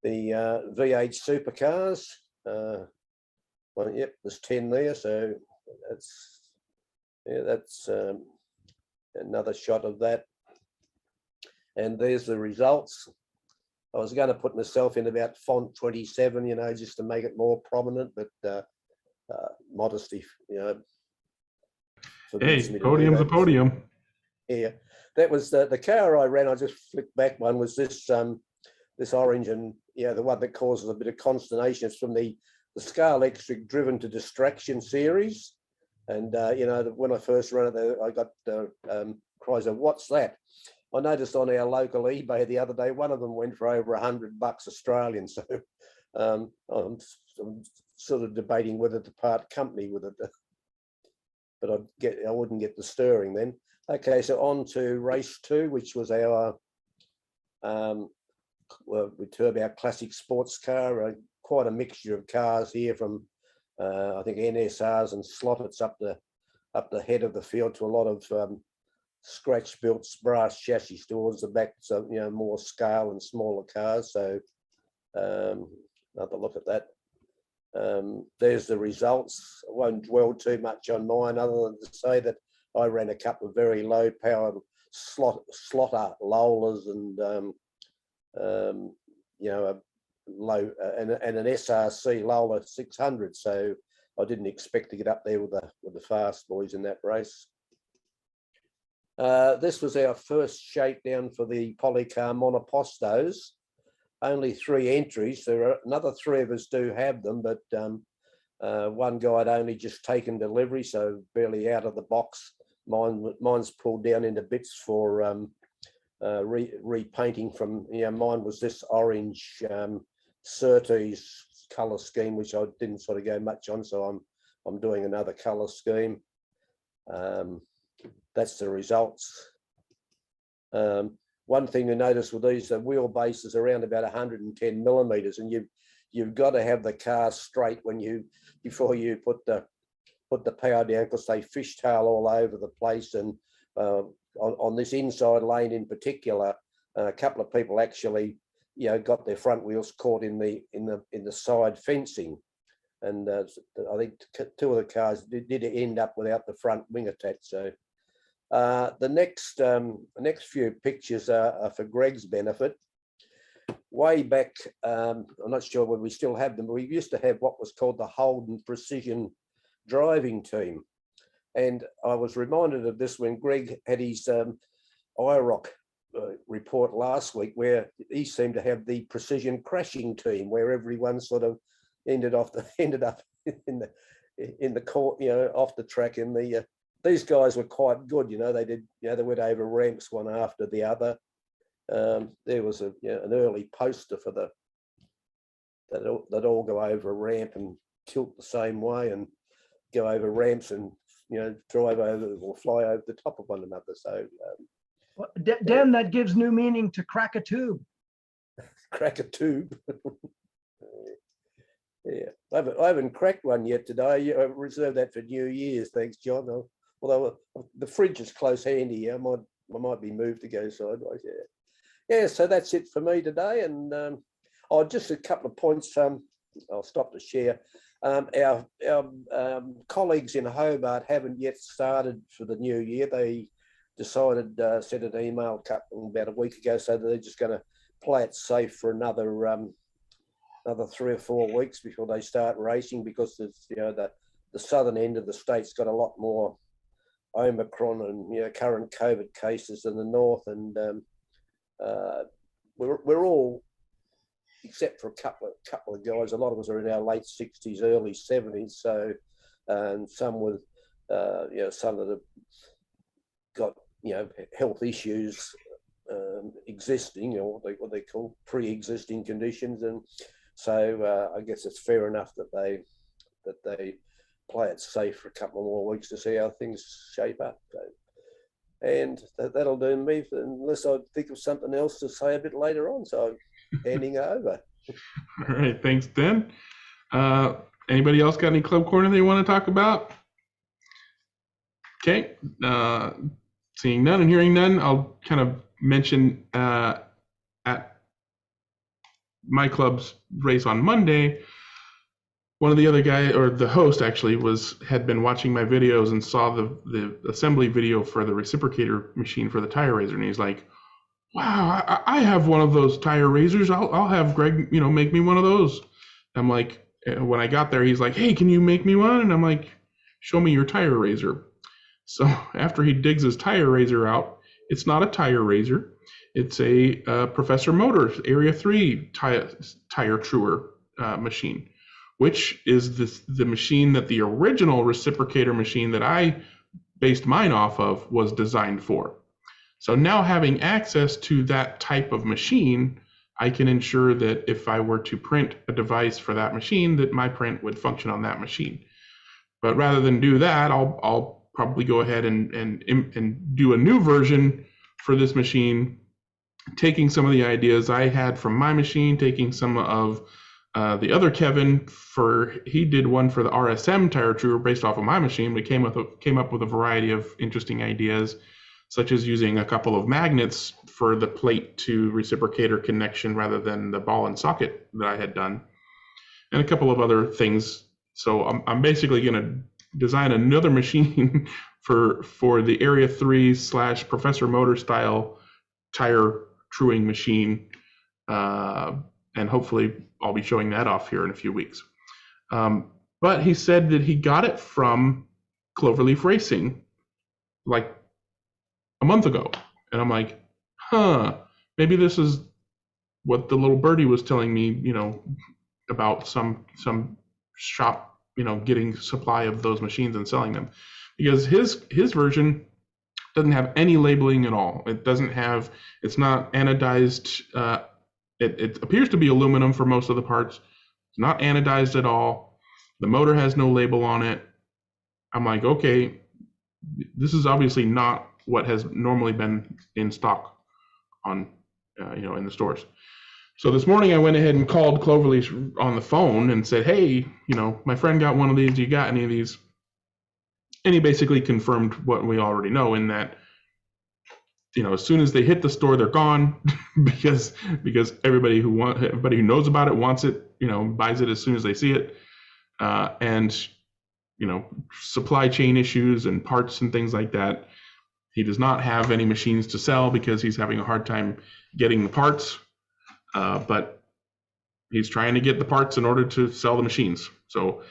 V8 Supercars. Well, yep, there's 10 there, so that's another shot of that. And there's the results. I was going to put myself in about font 27, you know, just to make it more prominent, but modesty, you know. Hey, podium's a podium. Yeah, that was the car I ran. I just flicked back one was this this orange, and yeah, the one that causes a bit of consternation. It's from the Scar Electric Driven to Distraction series, and you know, when I first ran it, I got cries of "What's that?" I noticed on our local eBay the other day, one of them went for over $100 Australian. So I'm sort of debating whether to part company with it, but I wouldn't get the stirring then. Okay, so on to race 2, which was our we turb our classic sports car. Quite a mixture of cars here, from I think NSRs and Slottets up the head of the field to a lot of scratch built brass chassis towards the back, so you know, more scale and smaller cars. So another look at that. There's the results. I won't dwell too much on mine, other than to say that I ran a couple of very low powered slotter Lolas and you know, a low and an SRC Lola 600. So I didn't expect to get up there with the fast boys in that race. This was our first shakedown for the Polycar Monopostos. Only 3 entries. There are another 3 of us do have them, but one guy had only just taken delivery, so barely out of the box. Mine's pulled down into bits for repainting from, you know, mine was this orange Surtees colour scheme, which I didn't sort of go much on, so I'm doing another colour scheme. That's the results. One thing to notice with these, the wheelbase is around about 110 millimeters, and you've got to have the car straight before you put the power down, because they fishtail all over the place. And on this inside lane in particular, a couple of people actually, you know, got their front wheels caught in the side fencing, and I think 2 of the cars did end up without the front wing attached. So the next few pictures are for Greg's benefit. Way back, I'm not sure whether we still have them, but we used to have what was called the Holden Precision Driving Team. And I was reminded of this when Greg had his IROC report last week, where he seemed to have the Precision Crashing Team, where everyone sort of ended up in the court, you know, off the track. In the these guys were quite good, you know. They did, you know, they went over ramps one after the other. There was an early poster for that all go over a ramp and tilt the same way and go over ramps and, you know, drive over or fly over the top of one another. So well, Dan, that gives new meaning to crack a tube. Crack a tube. Yeah, I haven't cracked one yet today. I reserved that for New Year's. Thanks, John. Although the fridge is close handy, I might be moved to go sideways. yeah, so that's it for me today. And just a couple of points. I'll stop to share. Our colleagues in Hobart haven't yet started for the new year. They decided, sent an email about a week ago, so they're just going to play it safe for another 3 or 4 weeks before they start racing, because the southern end of the state's got a lot more Omicron and current COVID cases than the north, and we're all, except for a couple of guys, a lot of us are in our late 60s, early 70s. So, and some with some that have got health issues existing, or what they call pre-existing conditions, and so I guess it's fair enough that they play it safe for a couple more weeks to see how things shape up. So, and that'll do me, unless I think of something else to say a bit later on. So I'm handing over. All right, thanks, Dan. Anybody else got any club corner they want to talk about? Okay, seeing none and hearing none, I'll kind of mention at my club's race on Monday, one of the other guy, or the host actually, had been watching my videos and saw the assembly video for the reciprocator machine for the tire raiser, and he's like, "Wow, I have one of those tire raisers. I'll have Greg, make me one of those." I'm like, when I got there, he's like, "Hey, can you make me one?" And I'm like, "Show me your tire raiser." So after he digs his tire raiser out, it's not a tire raiser. It's a Professor Motors Area 3 tire truer machine, which is the machine that the original reciprocator machine that I based mine off of was designed for. So now having access to that type of machine, I can ensure that if I were to print a device for that machine, that my print would function on that machine. But rather than do that, I'll probably go ahead and do a new version for this machine, taking some of the ideas I had from my machine, taking some of the other Kevin, he did one for the RSM tire truer based off of my machine. We came up with a variety of interesting ideas, such as using a couple of magnets for the plate to reciprocator connection rather than the ball and socket that I had done, and a couple of other things. So I'm basically going to design another machine for the Area 3 / Professor Motor style tire truing machine, and hopefully I'll be showing that off here in a few weeks. But he said that he got it from Cloverleaf Racing like a month ago, and I'm like, maybe this is what the little birdie was telling me, about some shop, getting supply of those machines and selling them, because his version doesn't have any labeling at all. It's not anodized. It appears to be aluminum for most of the parts. It's not anodized at all. The motor has no label on it. I'm like, okay, this is obviously not what has normally been in stock on, in the stores. So this morning I went ahead and called Cloverleaf on the phone and said, "Hey, my friend got one of these. You got any of these?" And he basically confirmed what we already know, in that, as soon as they hit the store, they're gone because everybody who knows about it wants it, buys it as soon as they see it, and supply chain issues and parts and things like that. He does not have any machines to sell because he's having a hard time getting the parts, but he's trying to get the parts in order to sell the machines. So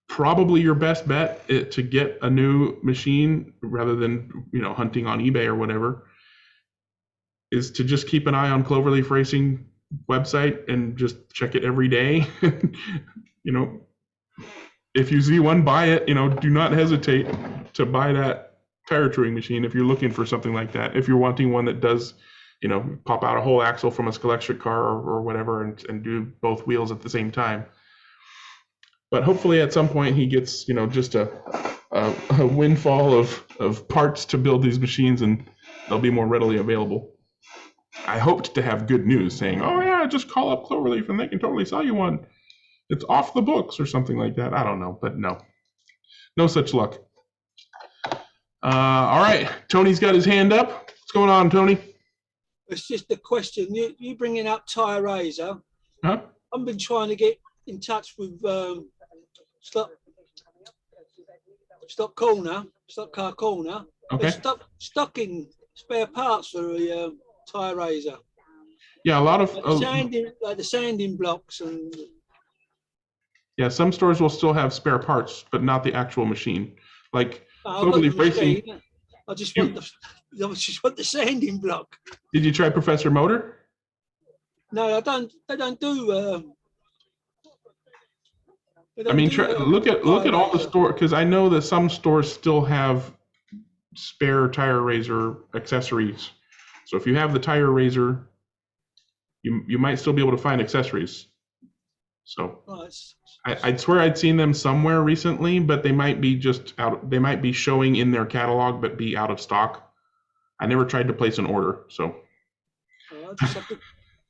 probably your best bet to get a new machine, rather than hunting on eBay or whatever, is to just keep an eye on Cloverleaf Racing website and just check it every day. If you see one, buy it. Do not hesitate to buy that tire truing machine if you're looking for something like that. If you're wanting one that does, pop out a whole axle from a Scalextric car or whatever, and do both wheels at the same time. But hopefully at some point he gets, just a windfall of parts to build these machines, and they'll be more readily available. I hoped to have good news saying, "Oh yeah, just call up Cloverleaf and they can totally sell you one. It's off the books," or something like that. I don't know, but no such luck. All right, Tony's got his hand up. What's going on, Tony? It's just a question. You bringing up Tire Razor. Huh? I've been trying to get in touch with Stock Car Corner. Okay. They're stocking spare parts for the Tire Razor. Yeah, a lot of Like the sanding blocks and. yeah, some stores will still have spare parts, but not the actual machine. Like I've got the Cloverleaf Racing. machine. I just want the sanding block. Did you try Professor Motor? No, I don't. They don't do. I mean, look at all the store, because I know that some stores still have spare Tire Razor accessories. So if you have the Tire Razor, you might still be able to find accessories. So I'd swear I'd seen them somewhere recently, but they might be just out. They might be showing in their catalog, but be out of stock. I never tried to place an order, so. I just have to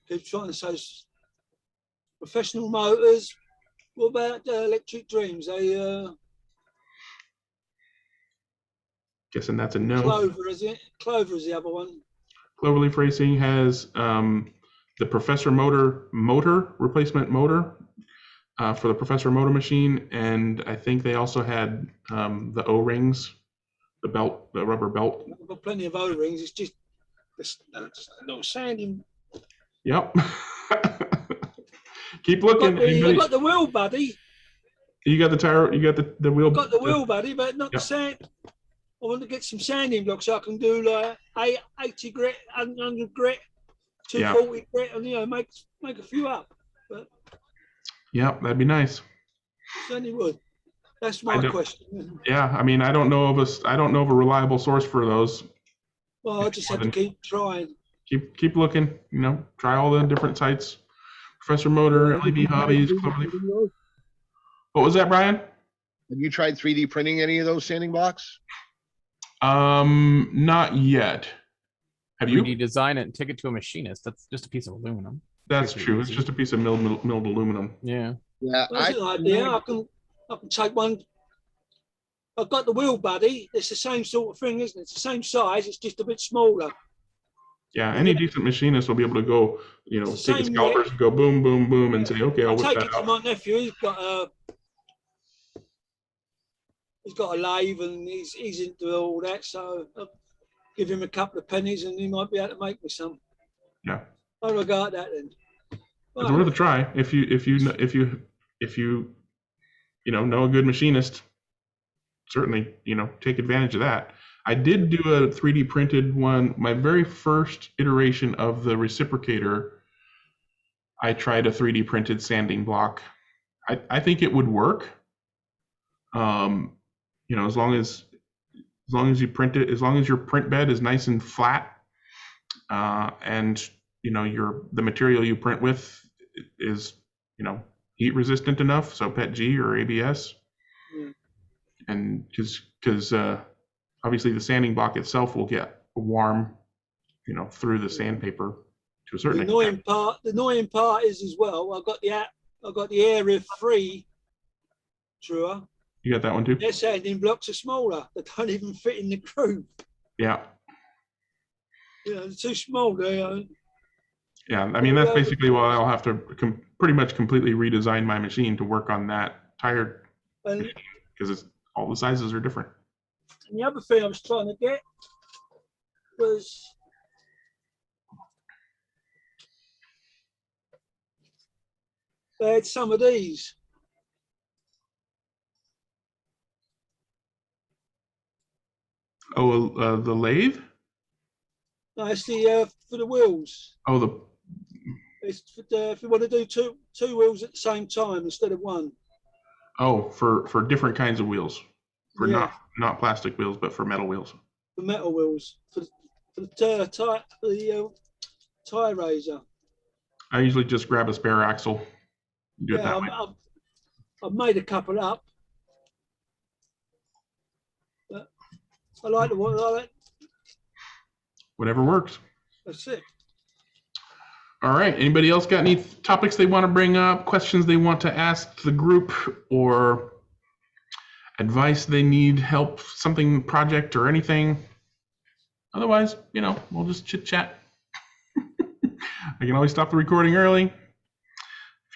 keep trying to say Professional Motors. What about Electric Dreams? They Guessing that's a no. Clover, is it? Clover is the other one. Cloverleaf Racing has the Professor motor replacement motor for the Professor Motor machine, and I think they also had the O-rings, the rubber belt. I've got plenty of O-rings. It's just no sanding. Yep. Keep looking. I've got the wheel buddy. You got the tire. You got the wheel. I've got the wheel buddy, but not the sand. I want to get some sanding blocks so I can do like 80 grit, 100 grit, 240 grit, and make a few up. But yeah, that'd be nice. Certainly would. That's my question. Yeah, I mean, I don't know of a reliable source for those. Well, I just have to keep trying. Keep looking. Try all the different sites. Professor Motor, LEB Hobbies, Cloverleaf. What was that, Brian? Have you tried 3D printing any of those sanding blocks? Not yet. Have you? 3D design it and take it to a machinist. That's just a piece of aluminum. That's true. It's just a piece of milled aluminum. Yeah. Yeah. That's an idea. I can take one. I've got the wheel buddy. It's the same sort of thing, isn't it? It's the same size. It's just a bit smaller. Yeah, any decent machinist will be able to go, take his calipers and go boom, boom, boom, and say, okay, I'll whip take that it to out. my nephew. He's got a lathe and he's into all that. So I'll give him a couple of pennies and he might be able to make me some. Yeah. I regard that then. It's worth a try if you know a good machinist. Certainly, take advantage of that. I did do a 3D printed one. My very first iteration of the reciprocator, I tried a 3D printed sanding block. I think it would work. As long as you print it, as long as your print bed is nice and flat, and the material you print with is heat resistant enough, so PETG or ABS, and because obviously the sanding block itself will get warm, through the sandpaper to a certain extent. The annoying part is as well. I've got the Area 3 drawer. You got that one too? Their sanding blocks are smaller. They don't even fit in the groove. Yeah. They're too small. Yeah, I mean that's basically why I'll have to pretty much completely redesign my machine to work on that tire, because all the sizes are different. And the other thing I was trying to get was they had some of these. Oh, the lathe? No, it's the for the wheels. Oh, It's for if you want to do two wheels at the same time instead of one. Oh, for different kinds of wheels, for not plastic wheels, but for metal wheels. For metal wheels, for the tire razor. I usually just grab a spare axle. Do it that way. I've made a couple up. But I like the one. I like. Whatever works. That's it. All right. Anybody else got any topics they want to bring up, questions they want to ask the group, or advice they need, help, something, project or anything? Otherwise, we'll just chit chat. I can always stop the recording early if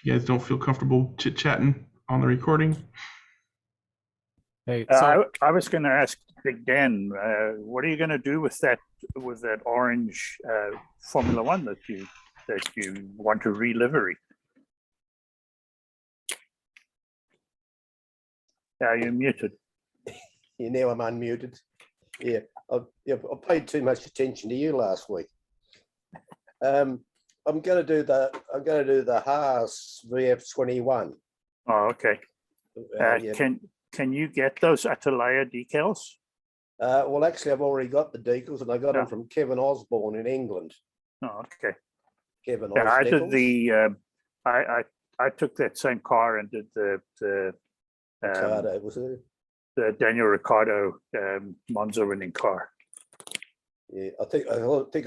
you guys don't feel comfortable chit-chatting on the recording. Hey, so I was going to ask Big Dan, what are you going to do with that orange Formula One that you want to relivery? You're muted. Yeah, now I'm unmuted. Yeah, I paid too much attention to you last week. I'm going to do the Haas VF21. Oh, okay. Yeah. Can you get those Atalaya decals? Well, actually, I've already got the decals, and I got them from Kevin Osborne in England. Oh, okay. Kevin Yeah, I did Osdecals. the. I took that same car and did the Ricardo, was it? the Daniel Ricciardo Monza winning car. Yeah, I think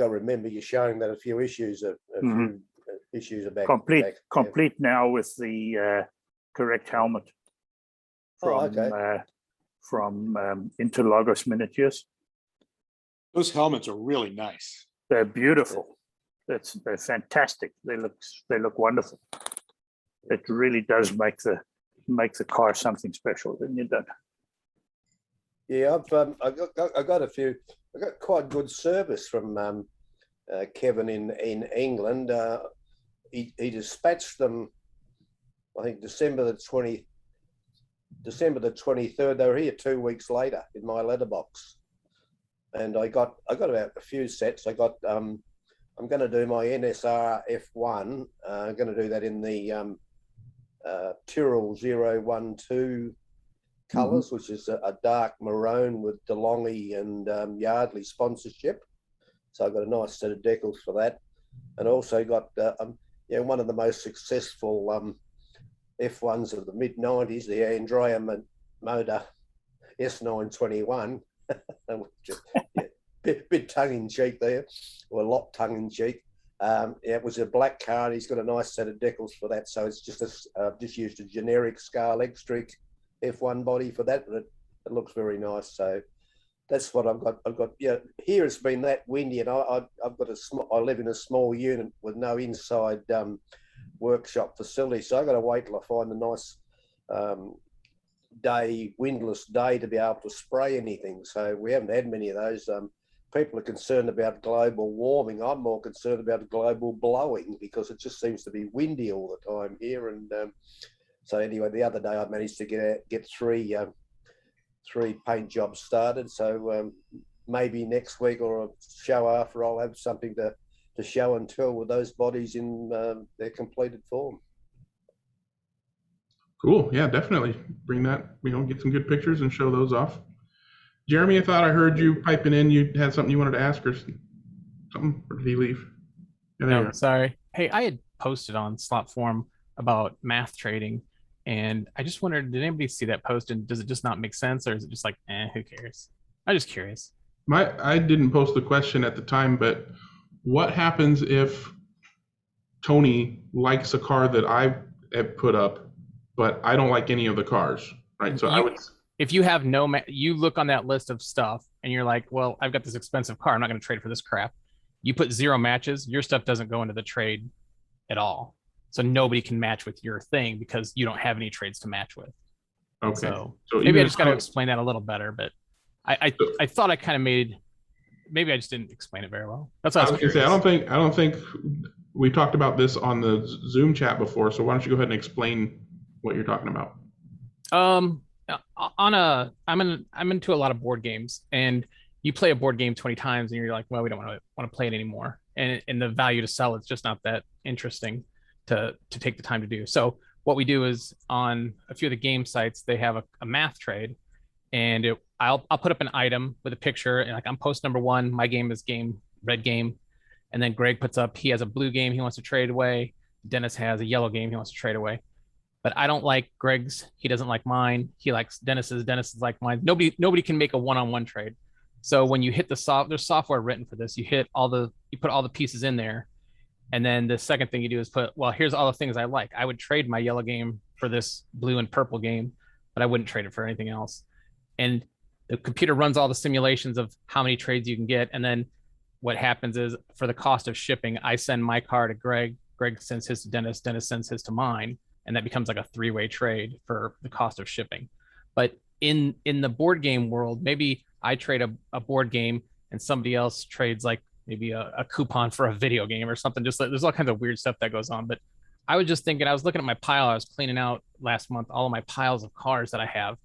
I remember you showing that a few issues few issues about complete now with the correct helmet from Interlagos Miniatures. Those helmets are really nice. They're beautiful. They're fantastic. They look wonderful. It really does make the car something special, then you don't. Yeah, I got a few. I got quite good service from Kevin in England. He dispatched them. I think December the 23rd. They were here 2 weeks later in my letterbox, and I got about a few sets. I got. I'm going to do my NSR F1. I'm going to do that in the Tyrrell 012 colours, which is a dark maroon with DeLonghi and Yardley sponsorship. So I got a nice set of decals for that, and also got one of the most successful F1s of the mid '90s, the Andrea Moda S921. bit tongue in cheek there, or a lot tongue in cheek. It was a black car, and he's got a nice set of decals for that. So it's just just used a generic Scar leg streak F1 body for that, but it looks very nice. So that's what I've got. Here it's been that windy, and I live in a small unit with no inside workshop facility, so I've got to wait till I find a nice windless day to be able to spray anything. So we haven't had many of those. People are concerned about global warming. I'm more concerned about global blowing, because it just seems to be windy all the time here. And so anyway, the other day I managed to get three paint jobs started. So maybe next week or a show after, I'll have something to show and tell with those bodies in their completed form. Cool. Yeah, definitely bring that. Get some good pictures and show those off. Jeremy, I thought I heard you piping in. You had something you wanted to ask or something, or did he leave? Yeah, no, sorry. Hey, I had posted on Slot Forum about math trading, and I just wondered, did anybody see that post, and does it just not make sense, or is it just like, who cares? I'm just curious. I didn't post the question at the time, but what happens if Tony likes a car that I have put up, but I don't like any of the cars, right? So if you have you look on that list of stuff and you're like, well, I've got this expensive car, I'm not going to trade for this crap. You put 0 matches, your stuff doesn't go into the trade at all. So nobody can match with your thing because you don't have any trades to match with. Okay. So maybe I just got to explain that a little better, but I thought I kind of maybe I just didn't explain it very well. That's what I was going to say. I don't think we talked about this on the Zoom chat before. So why don't you go ahead and explain what you're talking about? I'm into a lot of board games, and you play a board game 20 times and you're like, well, we don't want to play it anymore. And the value to sell, it's just not that interesting to take the time to do. So what we do is, on a few of the game sites, they have a math trade, and I'll put up an item with a picture, and like, I'm post number 1, my game is red game. And then Greg puts up, he has a blue game he wants to trade away. Dennis has a yellow game he wants to trade away. But I don't like Greg's. He doesn't like mine. He likes Dennis's. Dennis is like mine. Nobody can make a one-on-one trade. So when you hit there's software written for this. You put all the pieces in there, and then the second thing you do is here's all the things I like. I would trade my yellow game for this blue and purple game, but I wouldn't trade it for anything else. And the computer runs all the simulations of how many trades you can get, and then what happens is for the cost of shipping, I send my car to Greg. Greg sends his to Dennis. Dennis sends his to mine, and that becomes like a three-way trade for the cost of shipping. But in the board game world, maybe I trade a board game and somebody else trades like maybe a coupon for a video game or something. Just like, there's all kinds of weird stuff that goes on. But I was just thinking, I was looking at my pile. I was cleaning out last month all of my piles of cars that I have,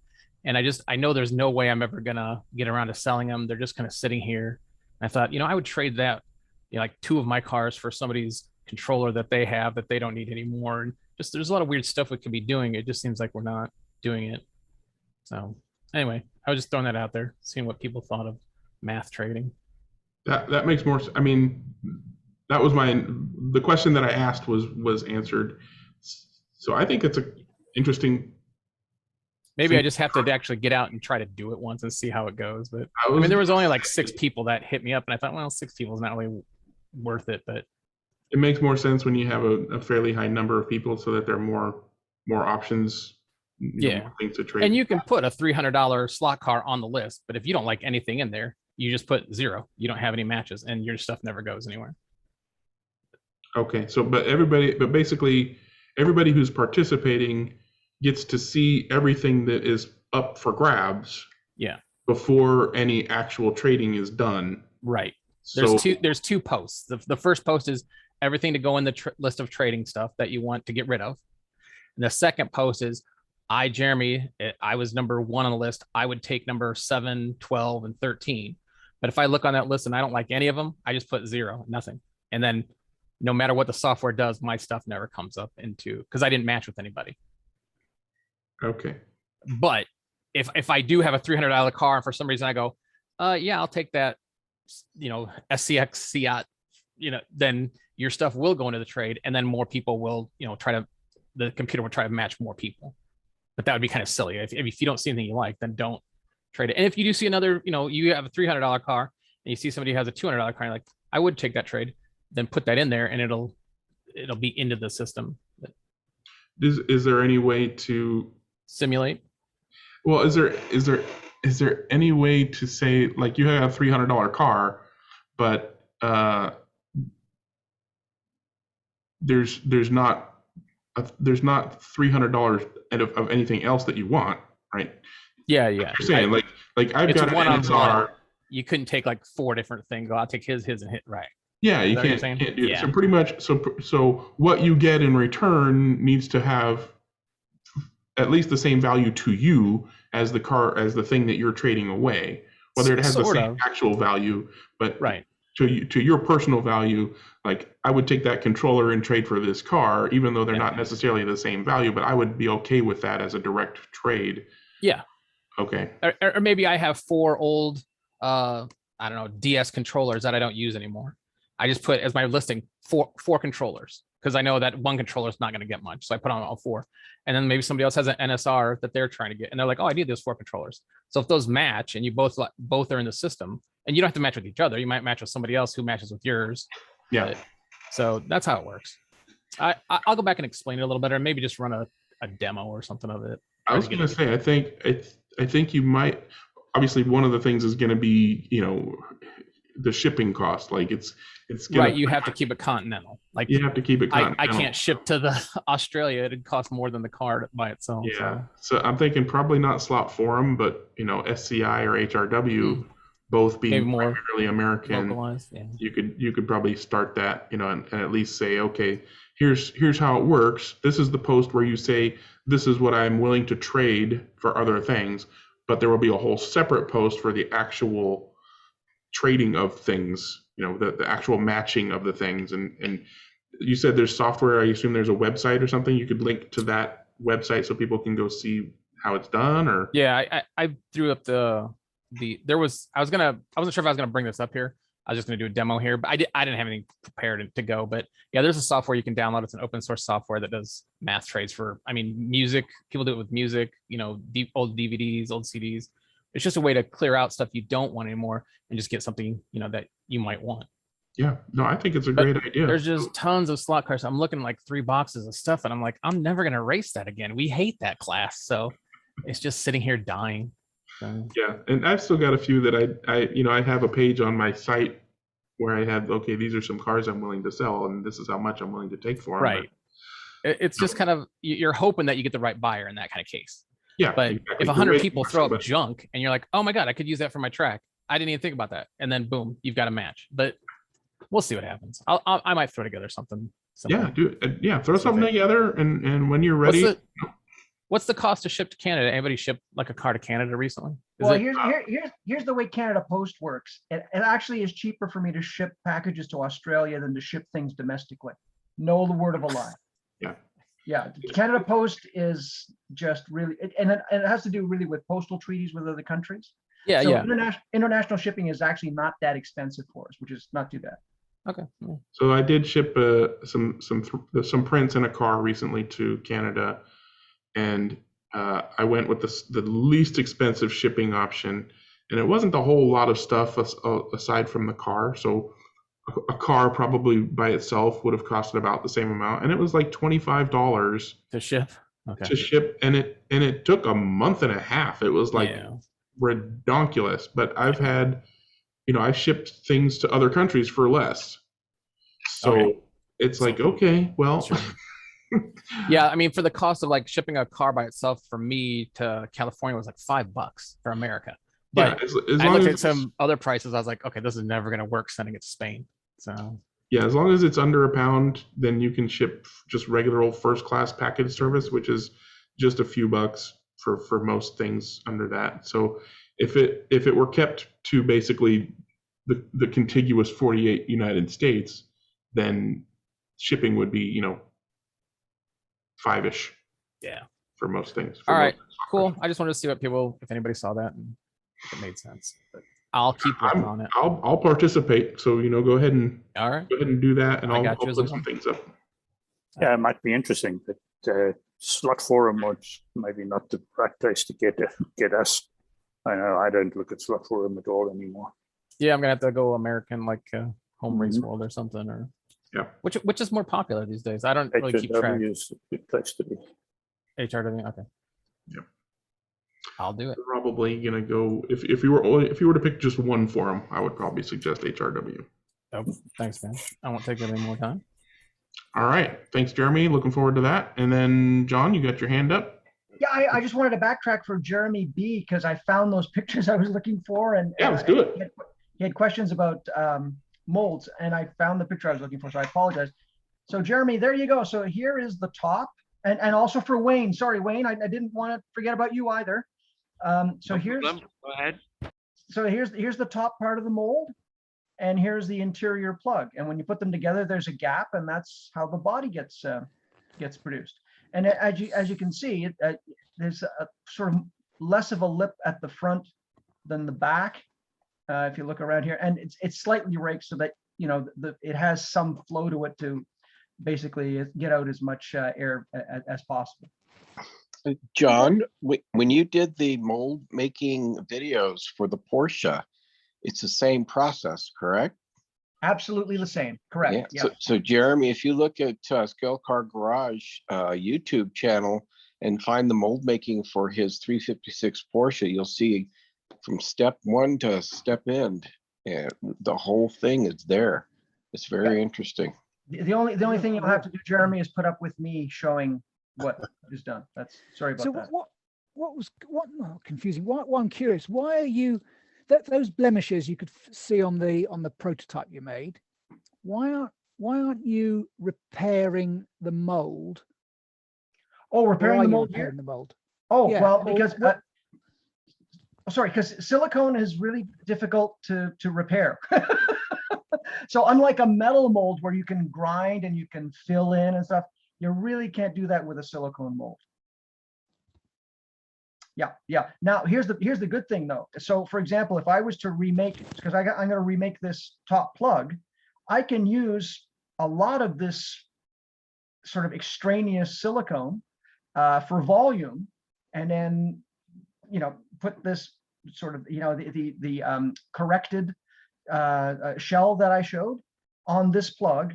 and I know there's no way I'm ever gonna get around to selling them. They're just kind of sitting here. And I thought, I would trade that, like 2 of my cars for somebody's controller that they have that they don't need anymore. And just there's a lot of weird stuff we could be doing. It just seems like we're not doing it. So anyway, I was just throwing that out there, seeing what people thought of math trading. That makes more. I mean, that was the question that I asked was answered. So I think it's a interesting. Maybe I just have to actually get out and try to do it once and see how it goes. But I mean, there was only like 6 people that hit me up, and I thought, well, 6 people is not really worth it. But it makes more sense when you have a fairly high number of people, so that there are more options. Yeah, things to trade. And you can put a $300 slot car on the list, but if you don't like anything in there, you just put 0. You don't have any matches, and your stuff never goes anywhere. Okay, so but basically everybody who's participating gets to see everything that is up for grabs. Yeah. Before any actual trading is done. Right. So, there's two posts. The first post is everything to go in the list of trading stuff that you want to get rid of. And the second post is Jeremy, I was number 1 on the list. I would take number 7, 12, and 13. But if I look on that list and I don't like any of them, I just put 0, nothing. And then no matter what the software does, my stuff never comes up because I didn't match with anybody. Okay. But if I do have a $300 car and for some reason I go, yeah, I'll take that, SCX Seat, then your stuff will go into the trade, and then more people will, the computer will try to match more people. But that would be kind of silly. If you don't see anything you like, then don't trade it. And if you do see another, you have a $300 car and you see somebody who has a $200 car, and you're like, I would take that trade, then put that in there and it'll be into the system. Is there any way to simulate? Well, is there any way to say, like, you have a $300 car, but there's not $300 of anything else that you want, right? Yeah. You're saying like I've got an NSR. You couldn't take like 4 different things. I'll take his and hit right. Yeah, you can't do it. So pretty much, so what you get in return needs to have at least the same value to you as the thing that you're trading away. Whether it has the same actual value, but right. to your personal value, like I would take that controller and trade for this car, even though they're not necessarily the same value, but I would be okay with that as a direct trade. Yeah. Okay. Or maybe I have 4 old, I don't know, DS controllers that I don't use anymore. I just put as my listing 4 controllers because I know that 1 controller is not going to get much. So I put on all 4. And then maybe somebody else has an NSR that they're trying to get. And they're like, oh, I need those 4 controllers. So if those match and you both are in the system, and you don't have to match with each other, you might match with somebody else who matches with yours. Yeah. So that's how it works. I'll go back and explain it a little better and maybe just run a demo or something of it. I was going to say, I think you might, obviously one of the things is going to be, the shipping cost. Like it's gonna, right. You have to keep it continental. Like you have to keep it continental. I can't ship to the Australia. It'd cost more than the card by itself. Yeah. So I'm thinking probably not Slot Forum, but SCI or HRW, both being more primarily American. Localized, yeah. You could probably start that, and at least say, okay, here's how it works. This is the post where you say this is what I'm willing to trade for other things, but there will be a whole separate post for the actual trading of things, the actual matching of the things. And you said there's software. I assume there's a website or something. You could link to that website so people can go see how it's done. Or I threw up I wasn't sure if I was gonna bring this up here. I was just gonna do a demo here, but I didn't have anything prepared to go. But yeah, there's a software you can download. It's an open source software that does math trades for, music. People do it with music, old DVDs, old CDs. It's just a way to clear out stuff you don't want anymore and just get something, that you might want. Yeah, no, I think it's a great idea. There's just tons of slot cars. I'm looking like 3 boxes of stuff and I'm like, I'm never going to race that again. We hate that class. So it's just sitting here dying. So. Yeah. And I've still got a few that I have a page on my site where I had, okay, these are some cars I'm willing to sell, and this is how much I'm willing to take for them. Right. It's just kind of, you're hoping that you get the right buyer in that kind of case. Yeah. But exactly. if You're 100 waiting people for throw up somebody. junk and you're like, oh my God, I could use that for my track. I didn't even think about that. And then boom, you've got a match. But we'll see what happens. I might throw together something simple. Yeah, throw something together, and when you're ready. What's the cost to ship to Canada? Anybody shipped like a car to Canada recently? Well, here's the way Canada Post works. It actually is cheaper for me to ship packages to Australia than to ship things domestically. No word of a lie. Yeah. Yeah, Canada Post is just really, and it has to do really with postal treaties with other countries. Yeah, so yeah. International shipping is actually not that expensive for us, which is not too bad. Okay. So I did ship some prints in a car recently to Canada, and I went with the least expensive shipping option, and it wasn't a whole lot of stuff aside from the car. So a car probably by itself would have costed about the same amount, and it was like $25 to ship. Okay. To ship, and it took a month and a half. It was like redonkulous. But I've had, I've shipped things to other countries for less. So it's like, okay, well. Sure. Yeah, I mean, for the cost of like shipping a car by itself for me to California was like $5 for America. But yeah, I looked at some other prices. I was like, okay, this is never going to work sending it to Spain. So yeah, as long as it's under £1, then you can ship just regular old first class package service, which is just a few bucks for most things under that. So if it were kept to basically the contiguous 48 United States, then shipping would be, $5-ish. Yeah. For most things. All right, cool. I just wanted to see if anybody saw that and if it made sense. But I'll keep working on it. I'll participate. So, go ahead and do that, and I'll put some things up. Yeah, it might be interesting, but slot forum was maybe not the right place to get us. I know I don't look at slot forum at all anymore. Yeah, I'm gonna have to go American, like Home Race World or something, or which is more popular these days. I don't really keep track. Is a good place to be. HRW, okay. Yep. I'll do it. Probably gonna go if you were to pick just one forum, I would probably suggest HRW. Oh, thanks, man. I won't take any more time. All right, thanks, Jeremy. Looking forward to that. And then John, you got your hand up. Yeah, I just wanted to backtrack for Jeremy B because I found those pictures I was looking for, and let's do it. He had questions about molds, and I found the picture I was looking for, so I apologize. So Jeremy, there you go. So here is the top, and also for Wayne. Sorry, Wayne, I didn't want to forget about you either. So here's go ahead. So here's the top part of the mold, and here's the interior plug. And when you put them together, there's a gap, and that's how the body gets produced. And as you can see, there's a sort of less of a lip at the front than the back. If you look around here, and it's slightly raked so that it has some flow to it to basically get out as much air as possible. John, when you did the mold making videos for the Porsche, it's the same process, correct? Absolutely the same, correct. Yeah. So Jeremy, if you look at Scale Car Garage YouTube channel and find the mold making for his 356 Porsche, you'll see from step one to step end, and the whole thing is there. It's very interesting. The only thing you'll have to do, Jeremy, is put up with me showing what is done. That's sorry about that. So what confusing? Why I'm curious. Why are you those blemishes you could see on the prototype you made? Why aren't you repairing the mold? Oh, repairing the mold here? Repairing the mold. Oh, yeah. Well, because because silicone is really difficult to repair. So unlike a metal mold where you can grind and you can fill in and stuff, you really can't do that with a silicone mold. Yeah. Now here's the good thing though. So for example, if I was to remake, because I'm going to remake this top plug, I can use a lot of this sort of extraneous silicone for volume, and then put this sort of the corrected shell that I showed on this plug,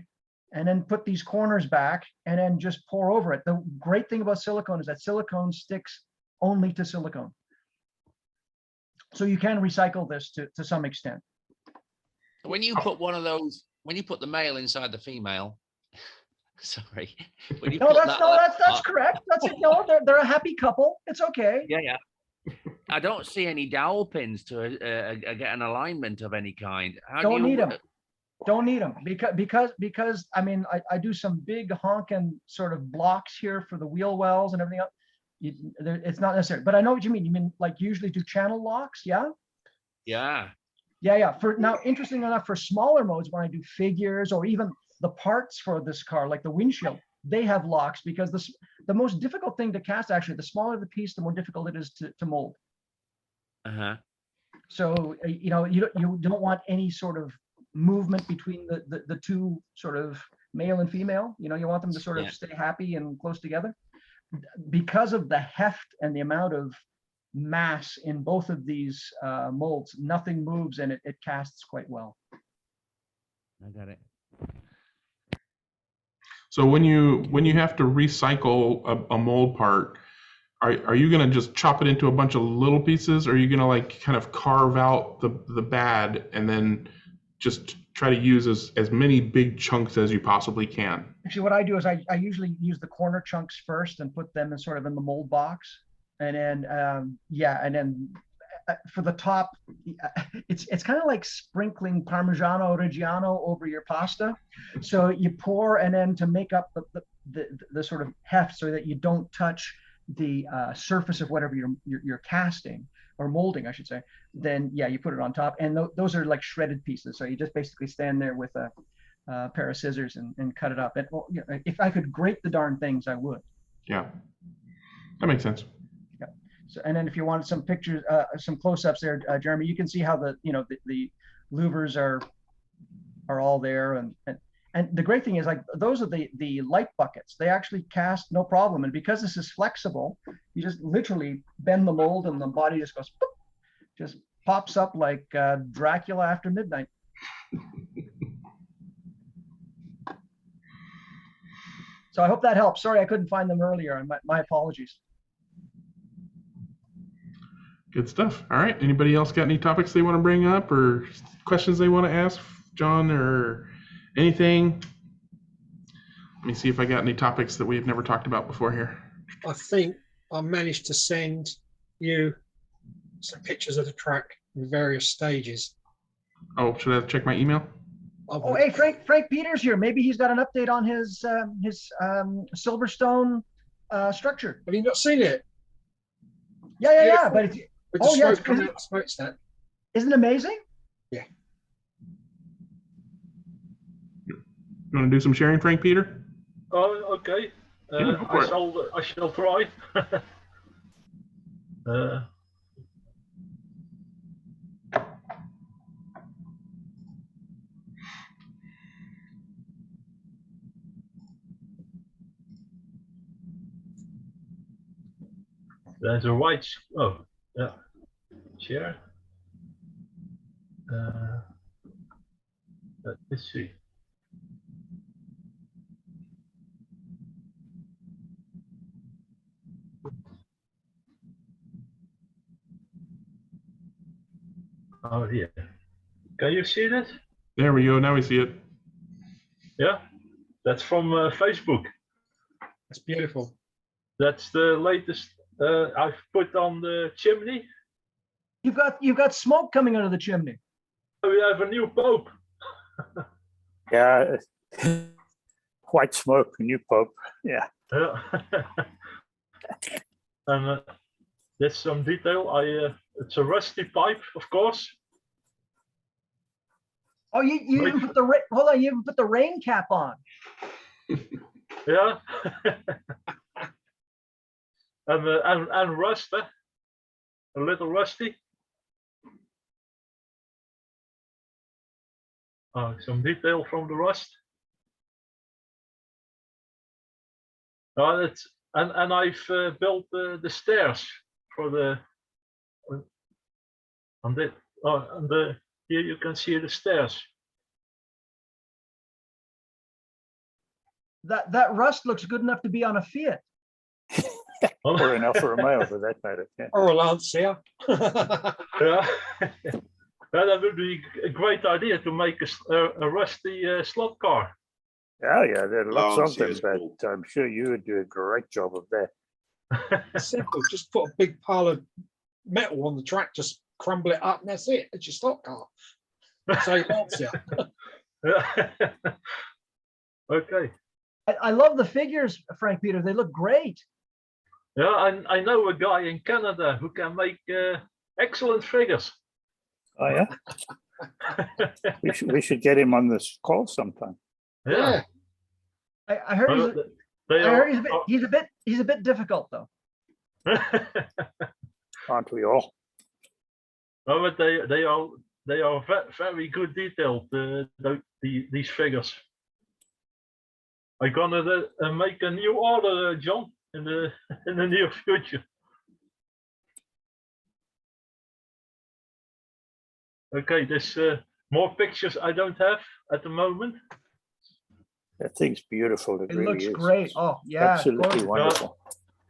and then put these corners back and then just pour over it. The great thing about silicone is that silicone sticks only to silicone. So you can recycle this to some extent. when you put one of those, when you put the male inside the female, sorry. When you No, put that's that no, like that's that- correct. That's it. No, they're a happy couple. It's okay. Yeah, yeah. I don't see any dowel pins to get an alignment of any kind. How Don't do you, need them. Don't need them because I mean I do some big honking sort of blocks here for the wheel wells and everything else. It's not necessary, but I know what you mean. You mean like usually do channel locks? Yeah. Yeah. Yeah. For now, interesting enough, for smaller modes, when I do figures or even the parts for this car, like the windshield, they have locks because the most difficult thing to cast, actually, the smaller the piece, the more difficult it is to mold. Uh-huh. So you know you don't want any sort of movement between the two sort of male and female. You know, you want them to sort of stay happy and close together. Because of the heft and the amount of mass in both of these molds, nothing moves and it casts quite well. I got it. So when you have to recycle a mold part, are you gonna just chop it into a bunch of little pieces, or are you gonna like kind of carve out the bad and then just try to use as many big chunks as you possibly can? Actually, what I do is I usually use the corner chunks first and put them in sort of in the mold box, and then and then for the top, it's kind of like sprinkling Parmigiano Reggiano over your pasta. So you pour, and then to make up the sort of heft so that you don't touch the surface of whatever you're casting or molding, I should say, then yeah, you put it on top, and those are like shredded pieces. So you just basically stand there with a pair of scissors and cut it up. And well, you know, if I could grate the darn things, I would. Yeah, that makes sense. Yeah. So, and then if you want some pictures, some close-ups there, Jeremy, you can see how the louvers are all there, and the great thing is, like, those are the light buckets. They actually cast no problem. And because this is flexible, you just literally bend the mold and the body just goes, boop, just pops up like Dracula after midnight. So I hope that helps. Sorry, I couldn't find them earlier. My apologies. Good stuff. All right. Anybody else got any topics they want to bring up or questions they want to ask John or anything? Let me see if I got any topics that we've never talked about before here. I think I managed to send you some pictures of the track in various stages. Oh, should I check my email? Oh, hey, Frank Peters here. Maybe he's got an update on his Silverstone structure. Have you not seen it? Yeah. But it's, with the smoke coming out the smokestack. Isn't it amazing? Yeah. You want to do some sharing, Frank Peter? Oh, okay. I shall try. There's a white. Oh, yeah. Share. Let's see. Oh, here. Can you see that? There we go. Now we see it. Yeah, that's from Facebook. That's beautiful. That's the latest I've put on the chimney. You've got smoke coming out of the chimney. We have a new pope. Yeah, white smoke, new pope. Yeah. And there's some detail. It's a rusty pipe, of course. Oh, you even put the hold on. You even put the rain cap on. Yeah. and rust, a little rusty. Some detail from the rust. That's and I've built the stairs for the here you can see the stairs. That rust looks good enough to be on a Fiat. Or an Alfa Romeo for that matter. Yeah. Or a Lancia. Yeah. Well, that would be a great idea to make a rusty slot car. Yeah, there are lots Oh, of see, them, it's but cool. I'm sure you would do a great job of that. Simple. Just put a big pile of metal on the track, just crumble it up, and that's it. It's your stock car. So it helps you. Okay. I love the figures, Frank Peter. They look great. Yeah, I know a guy in Canada who can make excellent figures. Oh yeah. we should get him on this call sometime. Yeah. I heard he's a bit difficult though. Aren't we all? No, but they are very good detailed. These figures. I'm gonna make a new order, John, in the near future. Okay, there's more pictures I don't have at the moment. That thing's beautiful. It really looks is. great. Oh yeah, Absolutely wonderful.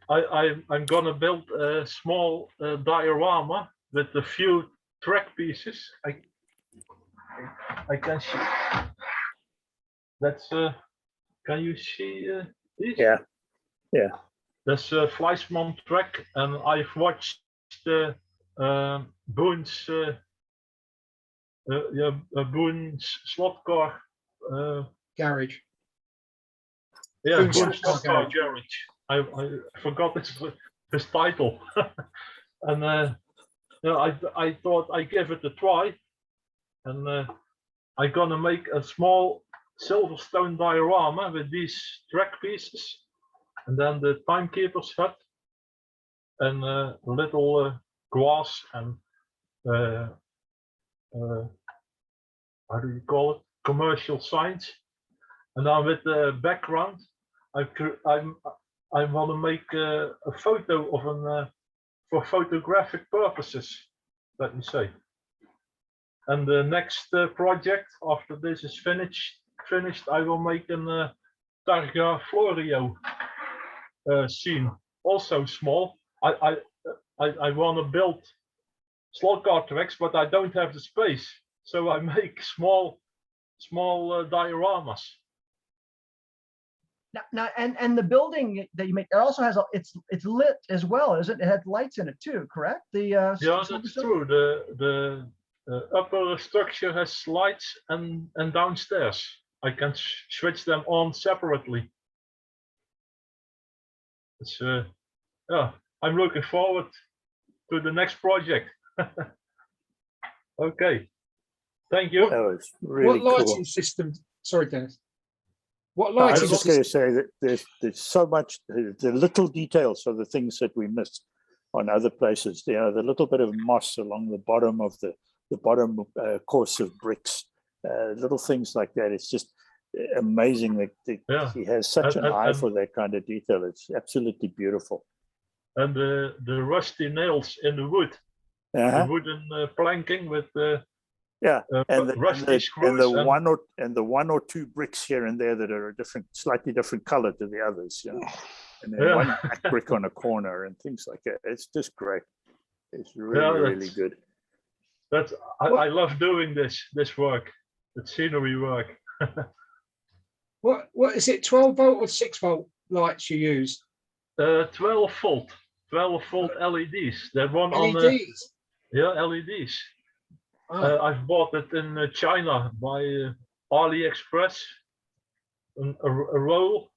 I'm gonna build a small diorama with a few track pieces. I can see. That's can you see this? Yeah. That's a Fleischmann track, and I've watched Boone's Boone's slot car Garage. Yeah, Boone's Boone's slot car garage. I forgot his title, and I thought I'd give it a try, and I'm gonna make a small Silverstone diorama with these track pieces, and then the timekeeper's hut, and a little grass and how do you call it? Commercial signs, and then with the background, I want to make a photo of for photographic purposes. Let me say. And the next project after this is finished, I will make an Targa Florio scene, also small. I want to build slot car tracks, but I don't have the space, so I make small dioramas. Now, and the building that you make, it also has it's lit as well, isn't it? It had lights in it too, correct? Yeah, that's true. The upper structure has lights and downstairs. I can switch them on separately. It's yeah, I'm looking forward to the next project. Okay, thank you. That was really What lighting cool. system? Sorry, Dennis. What I lighting was just going system? to say that there's so much, the little details are the things that we miss on other places. You know, the little bit of moss along the bottom of the bottom course of bricks, little things like that. It's just amazing that he has such an eye for that kind of detail. It's absolutely beautiful. And the rusty nails in the wood, the wooden planking with yeah, and rusty screws, and the one or two bricks here and there that are a slightly different color to the others, you know, and then one black brick on a corner and things like that. It's just great. It's really good. I love doing this work, the scenery work. What is it? 12-volt or 6-volt lights you use? 12-volt LEDs. That one on LEDs. LEDs. Oh. I've bought it in China by AliExpress. A roll.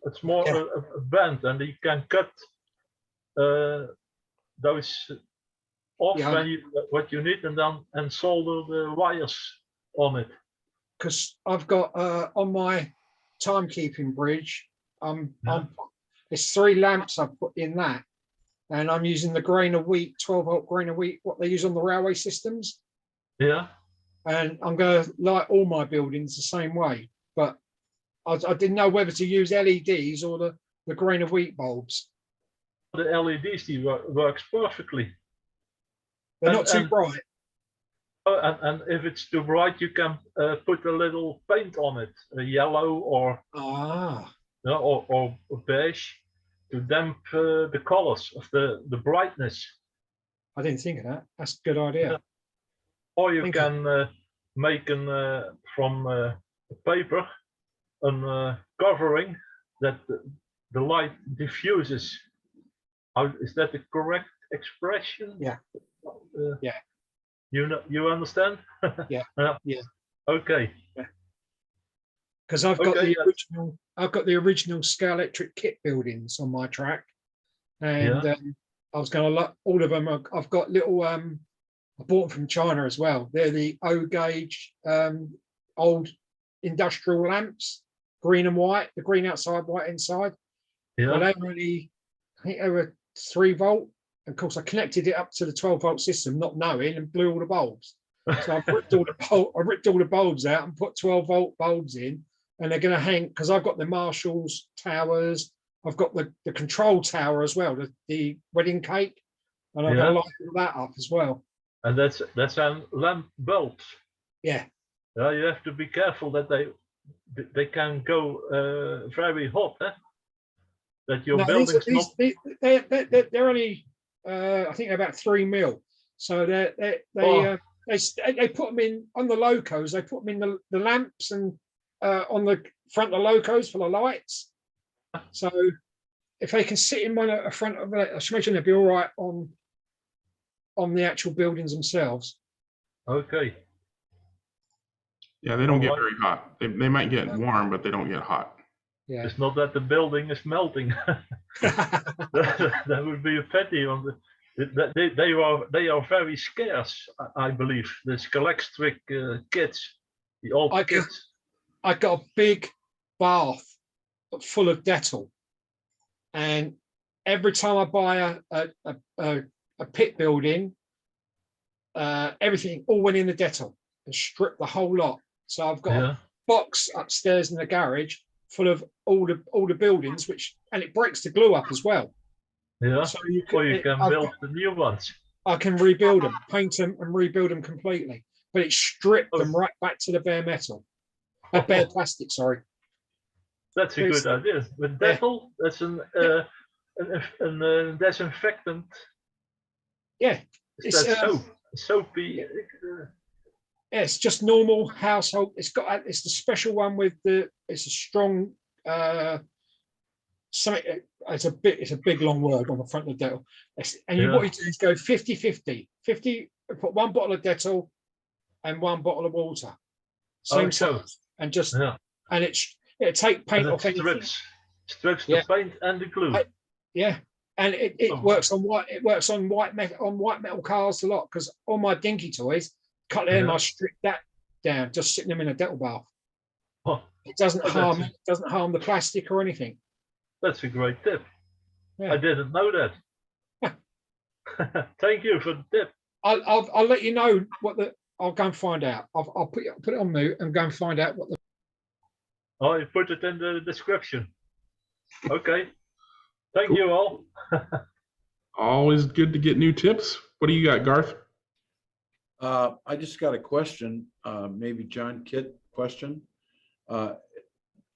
It's more a band, and you can cut those off what you need, and solder the wires on it. Because I've got on my timekeeping bridge, it's 3 lamps I've put in that, and I'm using the grain of wheat, 12-volt grain of wheat, what they use on the railway systems. Yeah. And I'm going to light all my buildings the same way, but I didn't know whether to use LEDs or the grain of wheat bulbs. The LEDs works perfectly. They're not too bright. And if it's too bright, you can put a little paint on it, a yellow or beige, to damp the colors of the brightness. I didn't think of that. That's a good idea. or you Thank can make from paper a covering that the light diffuses. Is that the correct expression? Yeah. Yeah. You understand? Yeah. Yeah. Okay. Because I've got Okay, the original Scalextric kit buildings on my track, and I was going to look all of them. I've got little I bought them from China as well. They're the O gauge old industrial lamps, green and white. The green outside, white inside. Well, they were only, I think they were 3 volt. And of course, I connected it up to the 12-volt system, not knowing, and blew all the bulbs. So I ripped all the bulbs out and put 12-volt bulbs in. And they're going to hang, because I've got the Marshall's towers, I've got the control tower as well, the wedding cake, and I'm going to light all that up as well. And that's on lamp bulbs. Yeah. You have to be careful that they can go very hot, eh? That your building's not. They're only, I think they're about 3 mil. So they put them in on the locos. They put them in the lamps and on the front of the locos for the lights. So if they can sit in one at the front of it, I should imagine they'll be all right on the actual buildings themselves. Okay. Yeah, they don't get very hot. They might get warm, but they don't get hot. Yeah. It's not that the building is melting. that would be a pity. They are very scarce, I believe. The Scalextric kits, the old kits. I got a big bath full of Dettol, and every time I buy a pit building, everything all went in the Dettol and stripped the whole lot. So I've got a box upstairs in the garage full of all the buildings, and it breaks the glue up as well. Yeah. So you can build the new ones. I can rebuild them, paint them, and rebuild them completely. But it stripped them right back to the bare metal. Bare plastic, sorry. That's a good idea. With Dettol, that's a disinfectant. Yeah. It's soapy. Yeah, it's just normal household. It's the special one with it's a strong something. It's a big long word on the front of the Dettol. And what you do is go 50-50. 50, put 1 bottle of Dettol and 1 bottle of water. Same size. And just and it'll take paint off anything. Strips the paint and the glue. Yeah. And it works on white metal cars a lot, because all my dinky toys, cut them, I strip that down, just sitting them in a Dettol bath. It doesn't harm the plastic or anything. That's a great tip. Yeah. I didn't know that. Thank you for the tip. I'll let you know I'll go and find out. I'll put it on mute and go and find out what the. I put it in the description. Okay. Thank you all. Always good to get new tips. What do you got, Garth? I just got a question, maybe John Kitt question. Do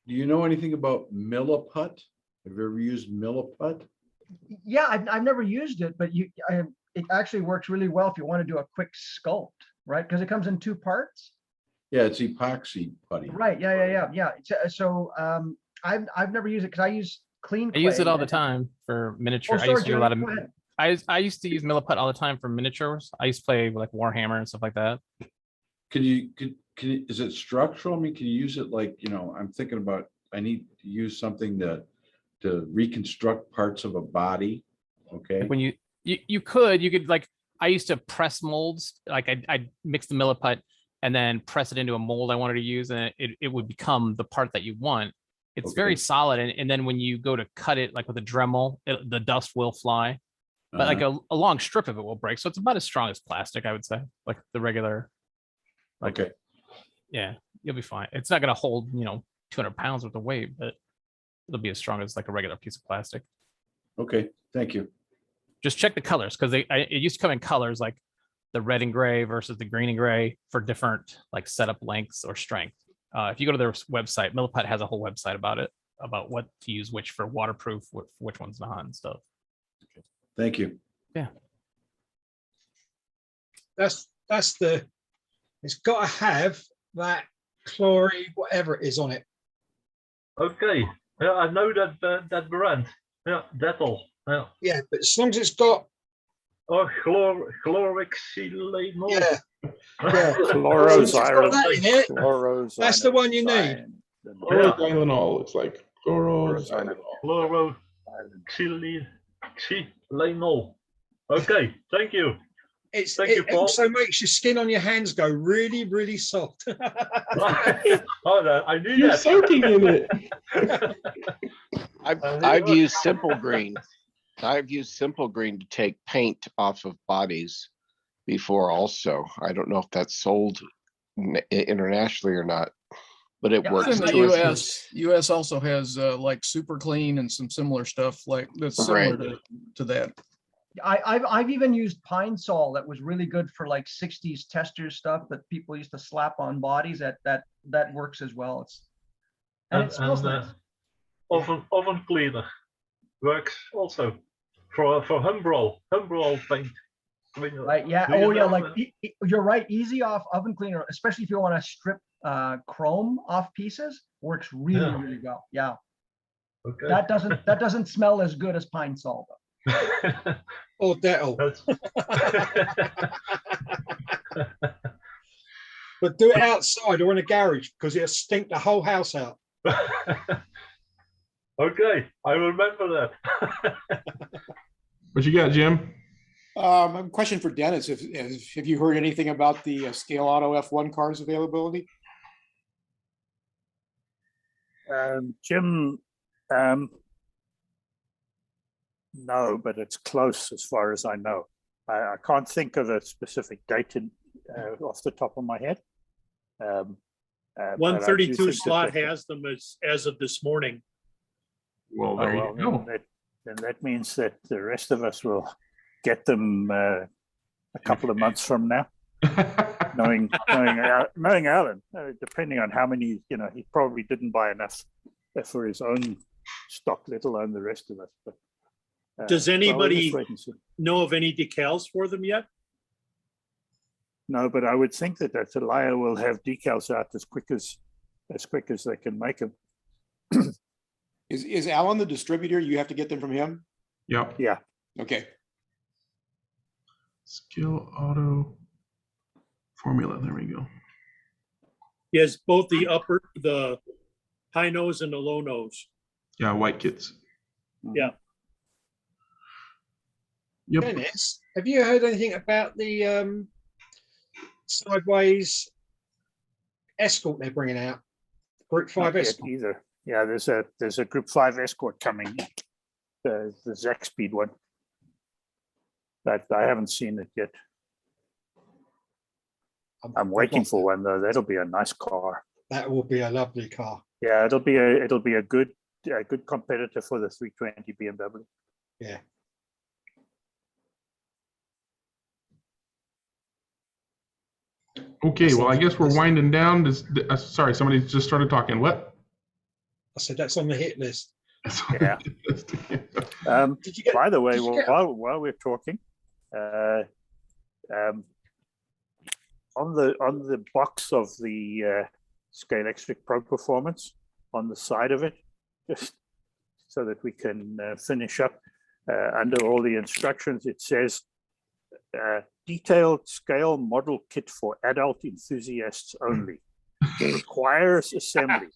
you know anything about Milliput? Have you ever used Milliput? Yeah, I've never used it, but it actually works really well if you want to do a quick sculpt, right? Because it comes in 2 parts. Yeah, it's epoxy putty. Right. Yeah. So I've never used it because I use clean clay. I use it all the time for miniature. I used to do a lot of. I used to use Milliput all the time for miniatures. I used to play like Warhammer and stuff like that. Is it structural? I mean, can you use it like, I'm thinking about, I need to use something to reconstruct parts of a body. Okay. Like when you could like, I used to press molds. Like I'd mix the Milliput and then press it into a mold I wanted to use, and it would become the part that you want. It's very solid, and then when you go to cut it, like with a Dremel, the dust will fly, but like a long strip of it will break. So it's about as strong as plastic, I would say, like the regular. Okay. Yeah, you'll be fine. It's not going to hold 200 pounds worth of weight, but it'll be as strong as like a regular piece of plastic. Okay, thank you. Just check the colors, because it used to come in colors like the red and gray versus the green and gray for different like setup lengths or strength. If you go to their website, Milliput has a whole website about it, about what to use which for waterproof, which one's not and stuff. Thank you. Yeah. That's the It's got to have that chlorine, whatever it is on it. Okay. Yeah, I know that brand. Yeah, Dettol. Yeah. Yeah, but as long as it's got chlorhexylenol. yeah, Chloroxylene. that in it, that's the one you need. Chloroxylenol looks like. Chloroxylenol. Chlorhexylenol. Okay, thank you. Thank you, It Paul. also makes your skin on your hands go really, really soft. Oh, I knew You're that. soaking in it. I've used Simple Green. I've used Simple Green to take paint off of bodies before also. I don't know if that's sold internationally or not, but it works. In the US also has like Super Clean and some similar stuff like that's similar to that. I've even used Pine Sol that was really good for like 60s testers stuff that people used to slap on bodies. That works as well. It smells nice. Oven cleaner works also for Humbrol paint. Right, yeah. Oh yeah, like you're right. Easy off oven cleaner, especially if you want to strip chrome off pieces, works really well. Yeah. Okay. That doesn't smell as good as Pine Sol though. Or Dettol. But do it outside or in a garage because it'll stink the whole house out. Okay, I remember that. What you got, Jim? A question for Dennis. Have you heard anything about the Scale Auto F1 cars availability? Jim, no, but it's close as far as I know. I can't think of a specific date off the top of my head. 132 slot has them as of this morning. Well, there you go. Then that means that the rest of us will get them a couple of months from now. knowing Alan, depending on how many, he probably didn't buy enough for his own stock, let alone the rest of us. But does anybody know of any decals for them yet? No, but I would think that Atalaya will have decals out as quick as they can make them. Is Alan the distributor? You have to get them from him? Yep. Yeah. Okay. Skill Auto Formula. There we go. Yes, both the high nose and the low nose. Yeah, white kits. Yeah. Yep. Dennis, have you heard anything about the sideways Escort they're bringing out? Group 5 Escort. Either. Yeah, there's a Group 5 Escort coming, the Zach Speed one. But I haven't seen it yet. I'm waiting for one though. That'll be a nice car. That will be a lovely car. Yeah, it'll be a good competitor for the 320 BMW. Yeah. Okay, well, I guess we're winding down. Sorry, somebody just started talking. What? I said that's on the hit list. Yeah. By the way, while we're talking, on the box of the Scale Electric Pro Performance, on the side of it, just so that we can finish up under all the instructions, it says detailed scale model kit for adult enthusiasts only. Requires assembly.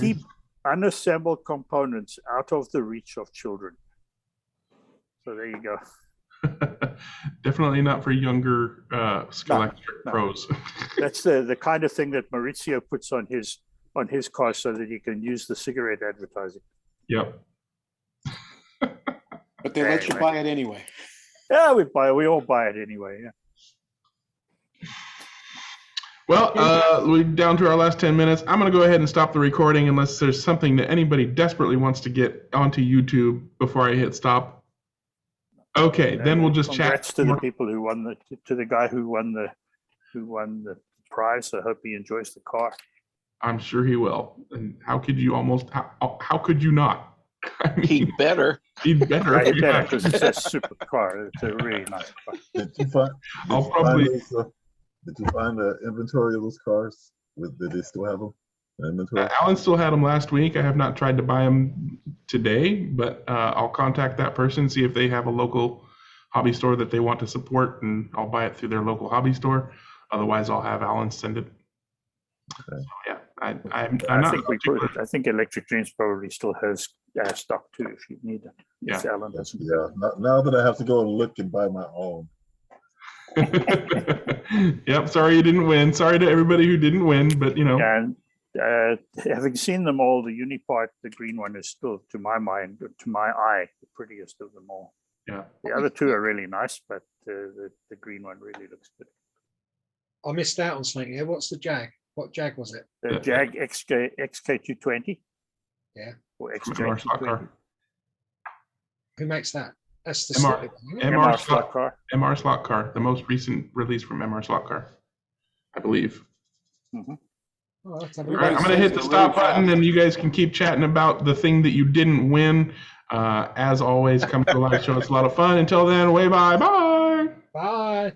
Keep unassembled components out of the reach of children. So there you go. Definitely not for younger Scale Electric pros. That's the kind of thing that Maurizio puts on his car so that he can use the cigarette advertising. Yep. But they let you buy it anyway. Yeah, we all buy it anyway. Yeah. Well, we're down to our last 10 minutes. I'm going to go ahead and stop the recording unless there's something that anybody desperately wants to get onto YouTube before I hit stop. Okay, then we'll just chat. Congrats to the people who won to the guy who won the prize. I hope he enjoys the car. I'm sure he will. And how could you how could you not? I mean, He'd better. He'd better. Yeah, he better because it's a supercar. It's a really nice car. I'll probably. Did you find the inventory of those cars? Did they still have them in inventory? Alan still had them last week. I have not tried to buy them today, but I'll contact that person, see if they have a local hobby store that they want to support, and I'll buy it through their local hobby store. Otherwise, I'll have Alan send it. Okay. So, yeah, I'm I not. think I think Electric Dreams probably still has stock too if you need it. Yeah. If Alan doesn't. Yeah. Now that I have to go and look and buy my own. Yep. Sorry you didn't win. Sorry to everybody who didn't win, but you know. And having seen them all, the Unipart, the green one, is still, to my mind, to my eye, the prettiest of them all. Yeah. The other two are really nice, but the green one really looks good. I missed out on something here. What's the Jag? What Jag was it? The Jag XK220. Yeah. Or MR XJ220. slot car. Who makes that? That's the MR, slotted one, isn't it? MR MR slot car. MR slot car. The most recent release from MR slot car, I believe. Oh, let's have a All look. right, I'm gonna hit the stop button, and you guys can keep chatting about the thing that you didn't win. As always, come to the live show. It's a lot of fun. Until then, way bye. Bye.